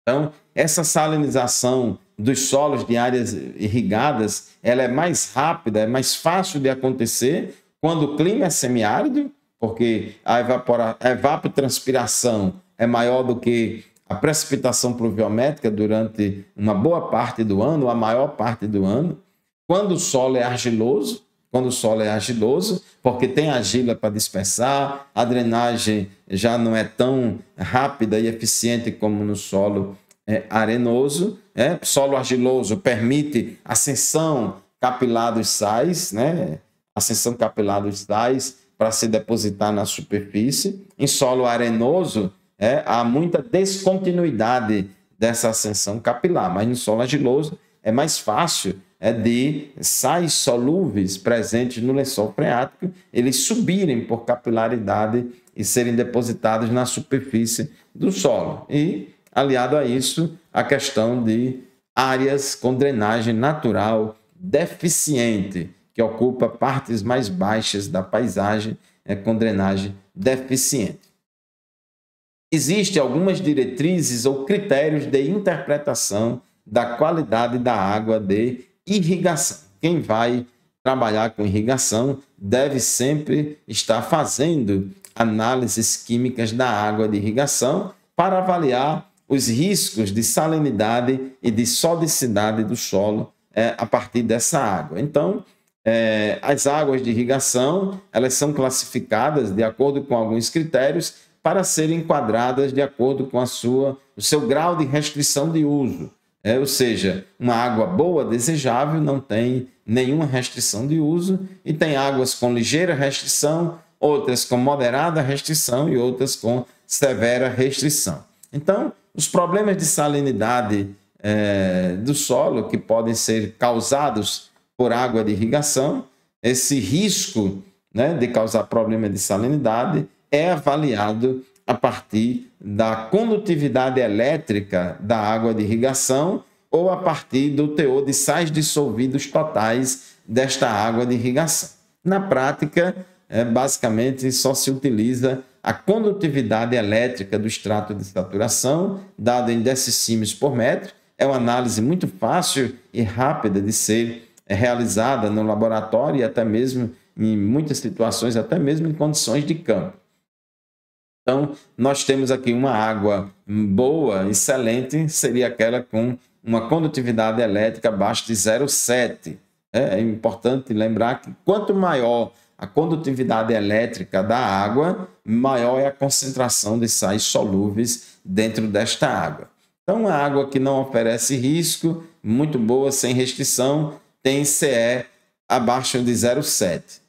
Então, essa salinização dos solos de áreas irrigadas, ela é mais rápida, é mais fácil de acontecer quando o clima é semiárido, porque a evapotranspiração é maior do que a precipitação pluviométrica durante uma boa parte do ano, a maior parte do ano. Quando o solo é argiloso, porque tem argila para dispersar, a drenagem já não é tão rápida e eficiente como no solo arenoso. Solo argiloso permite ascensão capilar dos sais, ascensão capilar dos sais para se depositar na superfície. Em solo arenoso, há muita descontinuidade dessa ascensão capilar, mas no solo argiloso é mais fácil de sais solúveis presentes no lençol freático, eles subirem por capilaridade e serem depositados na superfície do solo. E, aliado a isso, a questão de áreas com drenagem natural deficiente, que ocupa partes mais baixas da paisagem com drenagem deficiente. Existem algumas diretrizes ou critérios de interpretação da qualidade da água de irrigação. Quem vai trabalhar com irrigação deve sempre estar fazendo análises químicas da água de irrigação para avaliar os riscos de salinidade e de sodicidade do solo a partir dessa água. Então, as águas de irrigação, elas são classificadas de acordo com alguns critérios para serem enquadradas de acordo com o seu grau de restrição de uso. Ou seja, uma água boa, desejável, não tem nenhuma restrição de uso, e tem águas com ligeira restrição, outras com moderada restrição e outras com severa restrição. Então, os problemas de salinidade do solo, que podem ser causados por água de irrigação, esse risco, né, de causar problema de salinidade é avaliado a partir da condutividade elétrica da água de irrigação ou a partir do teor de sais dissolvidos totais desta água de irrigação. Na prática, basicamente só se utiliza a condutividade elétrica do extrato de saturação, dado em decissímios por metro. É uma análise muito fácil e rápida de ser realizada no laboratório e até mesmo em muitas situações, até mesmo em condições de campo. Então, nós temos aqui uma água boa, excelente, seria aquela com uma condutividade elétrica abaixo de 0,7. É importante lembrar que quanto maior a condutividade elétrica da água, maior é a concentração de sais solúveis dentro desta água. Então, a água que não oferece risco, muito boa, sem restrição, tem CE abaixo de 0,7.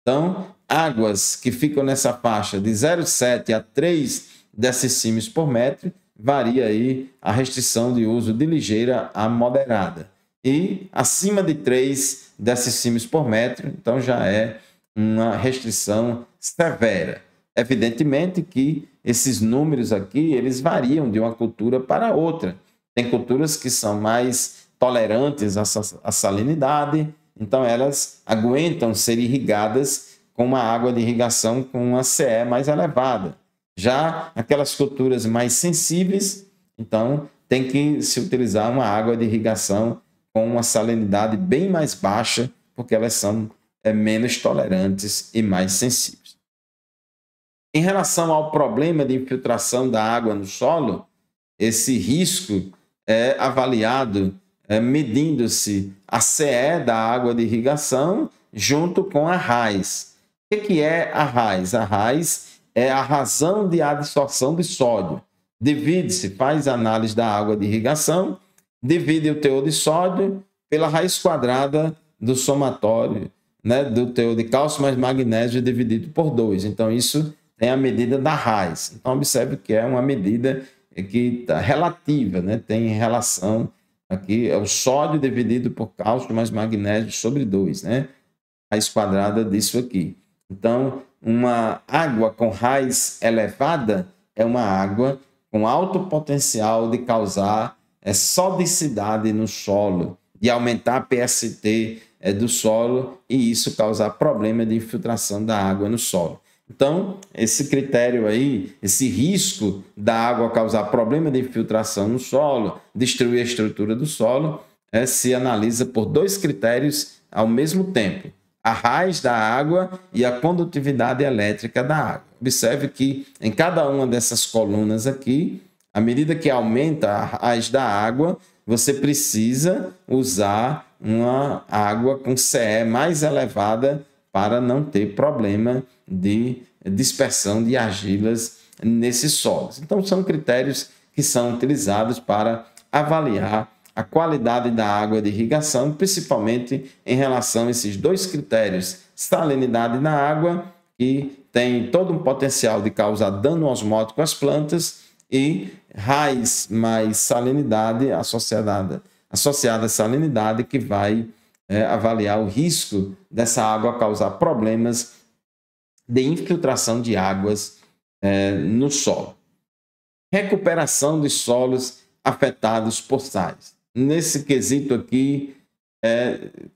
Então, águas que ficam nessa faixa de 0,7 a 3 decissímios por metro, varia aí a restrição de uso de ligeira a moderada. E acima de 3 decissímios por metro, então já é uma restrição severa. Evidentemente que esses números aqui, eles variam de uma cultura para outra. Tem culturas que são mais tolerantes à salinidade, então elas aguentam ser irrigadas com uma água de irrigação com uma CE mais elevada. Já aquelas culturas mais sensíveis, então tem que se utilizar uma água de irrigação com uma salinidade bem mais baixa, porque elas são menos tolerantes e mais sensíveis. Em relação ao problema de infiltração da água no solo, esse risco é avaliado medindo-se a CE da água de irrigação junto com a raiz. O que é a raiz? A raiz é a razão de adsorção de sódio. Divide-se, faz análise da água de irrigação, divide o teor de sódio pela raiz quadrada do somatório, né, do teor de cálcio mais magnésio dividido por 2. Então, isso tem a medida da raiz. Então, observe que é uma medida que está relativa, né? Tem relação aqui, é o sódio dividido por cálcio mais magnésio sobre 2, né? Raiz quadrada disso aqui. Então, uma água com raiz elevada é uma água com alto potencial de causar sodicidade no solo, de aumentar a PST do solo e isso causar problema de infiltração da água no solo. Então, esse critério aí, esse risco da água causar problema de infiltração no solo, destruir a estrutura do solo, se analisa por 2 critérios ao mesmo tempo: a raiz da água e a condutividade elétrica da água. Observe que em cada uma dessas colunas aqui, à medida que aumenta a raiz da água, você precisa usar uma água com CE mais elevada para não ter problema de dispersão de argilas nesses solos. Então, são critérios que são utilizados para avaliar a qualidade da água de irrigação, principalmente em relação a esses 2 critérios: salinidade na água, que tem todo um potencial de causar dano osmótico às plantas, e raiz mais salinidade associada à salinidade, que vai avaliar o risco dessa água causar problemas de infiltração de águas no solo. Recuperação de solos afetados por sais. Nesse quesito aqui,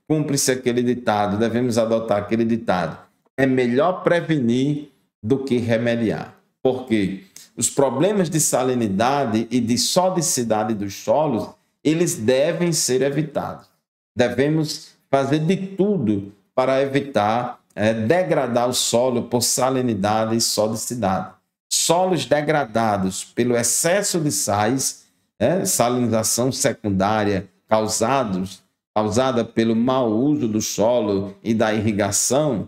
cumpre-se aquele ditado, devemos adotar aquele ditado: é melhor prevenir do que remediar. Por quê? Os problemas de salinidade e de sodicidade dos solos, eles devem ser evitados. Devemos fazer de tudo para evitar degradar o solo por salinidade e sodicidade. Solos degradados pelo excesso de sais, salinização secundária causada pelo mau uso do solo e da irrigação,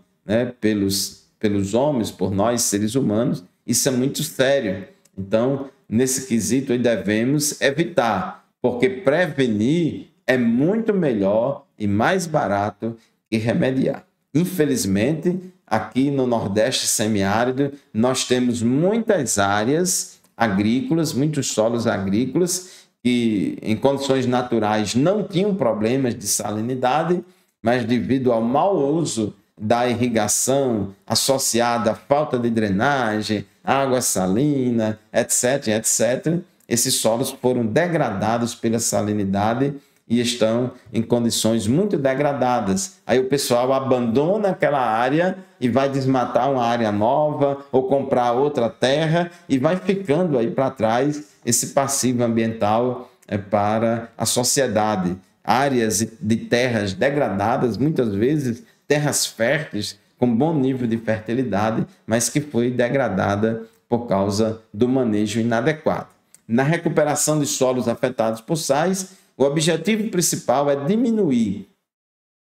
pelos homens, por nós, seres humanos, Isso é muito sério. Então, nesse quesito, devemos evitar, porque prevenir é muito melhor e mais barato que remediar. Infelizmente, aqui no Nordeste semiárido, nós temos muitas áreas agrícolas, muitos solos agrícolas, que em condições naturais não tinham problemas de salinidade, mas devido ao mau uso da irrigação associada à falta de drenagem, água salina, etc., esses solos foram degradados pela salinidade e estão em condições muito degradadas. Aí o pessoal abandona aquela área e vai desmatar uma área nova ou comprar outra terra e vai ficando aí para trás esse passivo ambiental para a sociedade. Áreas de terras degradadas, muitas vezes terras férteis, com bom nível de fertilidade, mas que foi degradada por causa do manejo inadequado. Na recuperação de solos afetados por sais, o objetivo principal é diminuir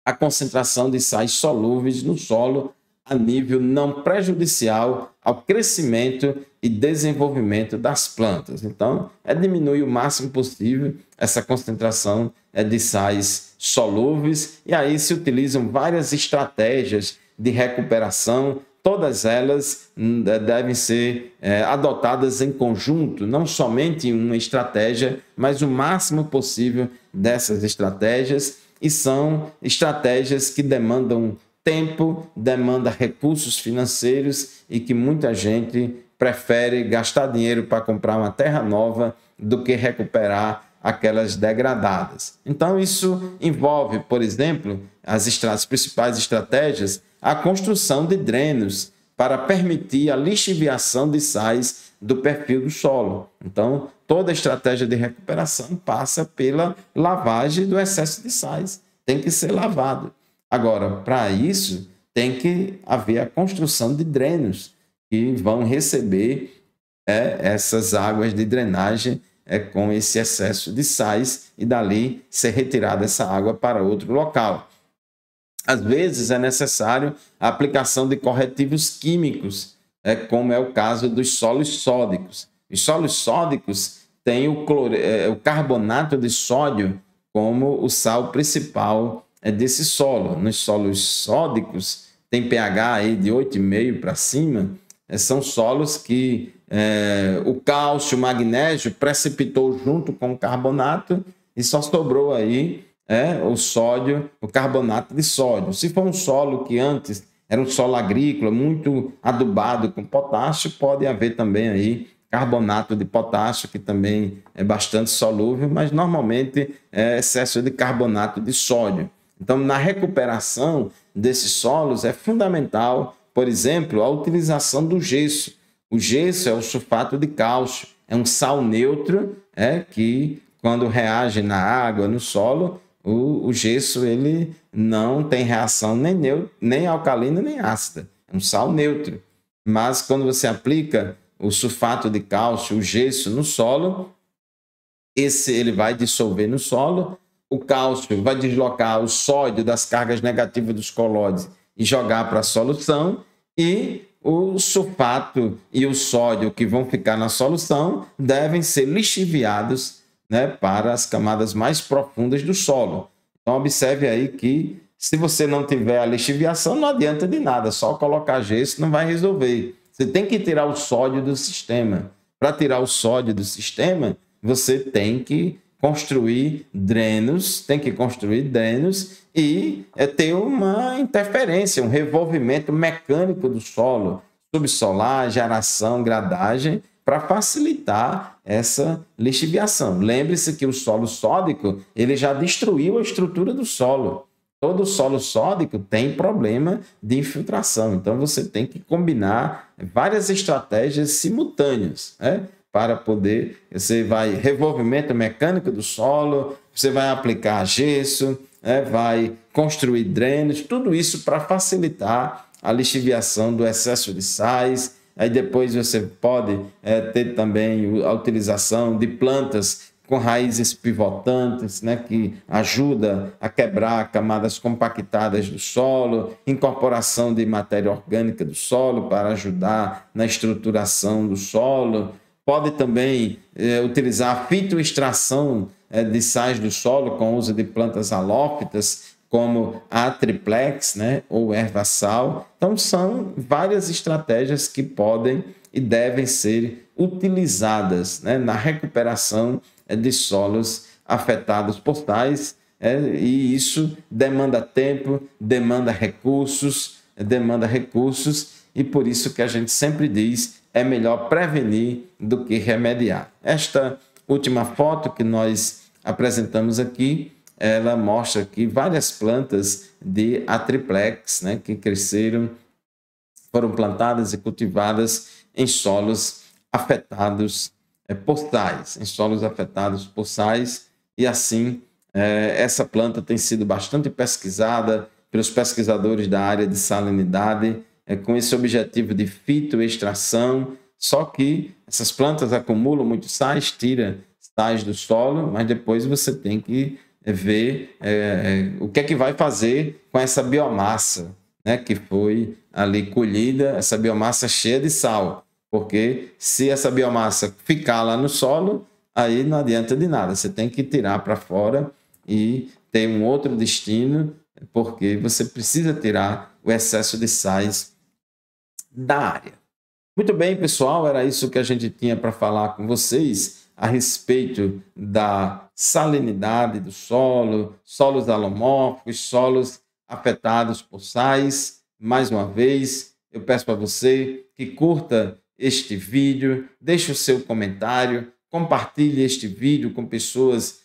a concentração de sais solúveis no solo a nível não prejudicial ao crescimento e desenvolvimento das plantas. Então, é diminuir o máximo possível essa concentração de sais solúveis, e aí se utilizam várias estratégias de recuperação. Todas elas devem ser adotadas em conjunto, não somente uma estratégia, mas o máximo possível dessas estratégias, e são estratégias que demandam tempo, demandam recursos financeiros e que muita gente prefere gastar dinheiro para comprar uma terra nova do que recuperar aquelas degradadas. Então, isso envolve, por exemplo, as principais estratégias, a construção de drenos para permitir a lixiviação de sais do perfil do solo. Então, toda a estratégia de recuperação passa pela lavagem do excesso de sais. Tem que ser lavado. Agora, para isso, tem que haver a construção de drenos que vão receber essas águas de drenagem com esse excesso de sais e dali ser retirada essa água para outro local. Às vezes é necessário a aplicação de corretivos químicos, como é o caso dos solos sódicos. Os solos sódicos têm o carbonato de sódio como o sal principal desse solo. Nos solos sódicos tem pH aí de 8,5 para cima, são solos que o cálcio, o magnésio precipitou junto com o carbonato e só sobrou aí o sódio, o carbonato de sódio. Se for um solo que antes era um solo agrícola, muito adubado com potássio, pode haver também aí carbonato de potássio, que também é bastante solúvel, mas normalmente é excesso de carbonato de sódio. Então, na recuperação desses solos é fundamental, por exemplo, a utilização do gesso. O gesso é o sulfato de cálcio, é um sal neutro que, quando reage na água, no solo, o gesso ele não tem reação nem alcalina nem ácida, é um sal neutro. Mas quando você aplica o sulfato de cálcio, o gesso no solo, ele vai dissolver no solo, o cálcio vai deslocar o sódio das cargas negativas dos colóides e jogar para a solução, e o sulfato e o sódio que vão ficar na solução devem ser lixiviados para as camadas mais profundas do solo. Então, observe aí que se você não tiver a lixiviação, não adianta de nada, só colocar gesso não vai resolver. Você tem que tirar o sódio do sistema. Para tirar o sódio do sistema, você tem que construir drenos, e ter uma interferência, um revolvimento mecânico do solo, subsolagem, aração, gradagem, para facilitar essa lixiviação. Lembre-se que o solo sódico ele já destruiu a estrutura do solo. Todo solo sódico tem problema de infiltração. Então, você tem que combinar várias estratégias simultâneas, para poder... Você vai revolvimento mecânico do solo, você vai aplicar gesso, vai construir drenos, tudo isso para facilitar a lixiviação do excesso de sais. Aí depois você pode ter também a utilização de plantas com raízes pivotantes, né, que ajuda a quebrar camadas compactadas do solo, incorporação de matéria orgânica do solo para ajudar na estruturação do solo. Pode também utilizar a fitoextração de sais do solo com o uso de plantas halófitas, como a triplex, né, ou erva sal. Então, são várias estratégias que podem e devem ser utilizadas, né, na recuperação de solos afetados por sais, e isso demanda tempo, demanda recursos, e por isso que a gente sempre diz, é melhor prevenir do que remediar. Esta última foto que nós apresentamos aqui, ela mostra aqui várias plantas de atriplex, né, que cresceram, foram plantadas e cultivadas em solos afetados por sais, e assim essa planta tem sido bastante pesquisada pelos pesquisadores da área de salinidade, com esse objetivo de fitoextração, só que essas plantas acumulam muitos sais, tiram sais do solo, mas depois você tem que ver o que é que vai fazer com essa biomassa, né, que foi ali colhida, essa biomassa cheia de sal, porque se essa biomassa ficar lá no solo, aí não adianta de nada, você tem que tirar para fora e ter um outro destino, porque você precisa tirar o excesso de sais da área. Muito bem, pessoal, era isso que a gente tinha para falar com vocês a respeito da salinidade do solo, solos alomórficos, solos afetados por sais. Mais uma vez, eu peço para você que curta este vídeo, deixe o seu comentário, compartilhe este vídeo com pessoas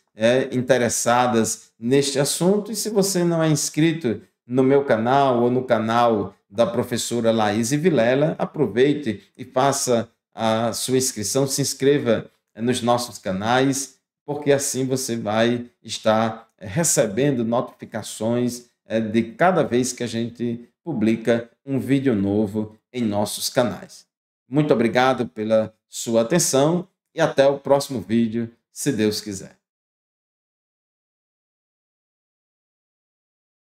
interessadas neste assunto. E se você não é inscrito no meu canal ou no canal da professora Laís Vilela, aproveite e faça a sua inscrição, se inscreva nos nossos canais, porque assim você vai estar recebendo notificações de cada vez que a gente publica um vídeo novo em nossos canais. Muito obrigado pela sua atenção e até o próximo vídeo, se Deus quiser.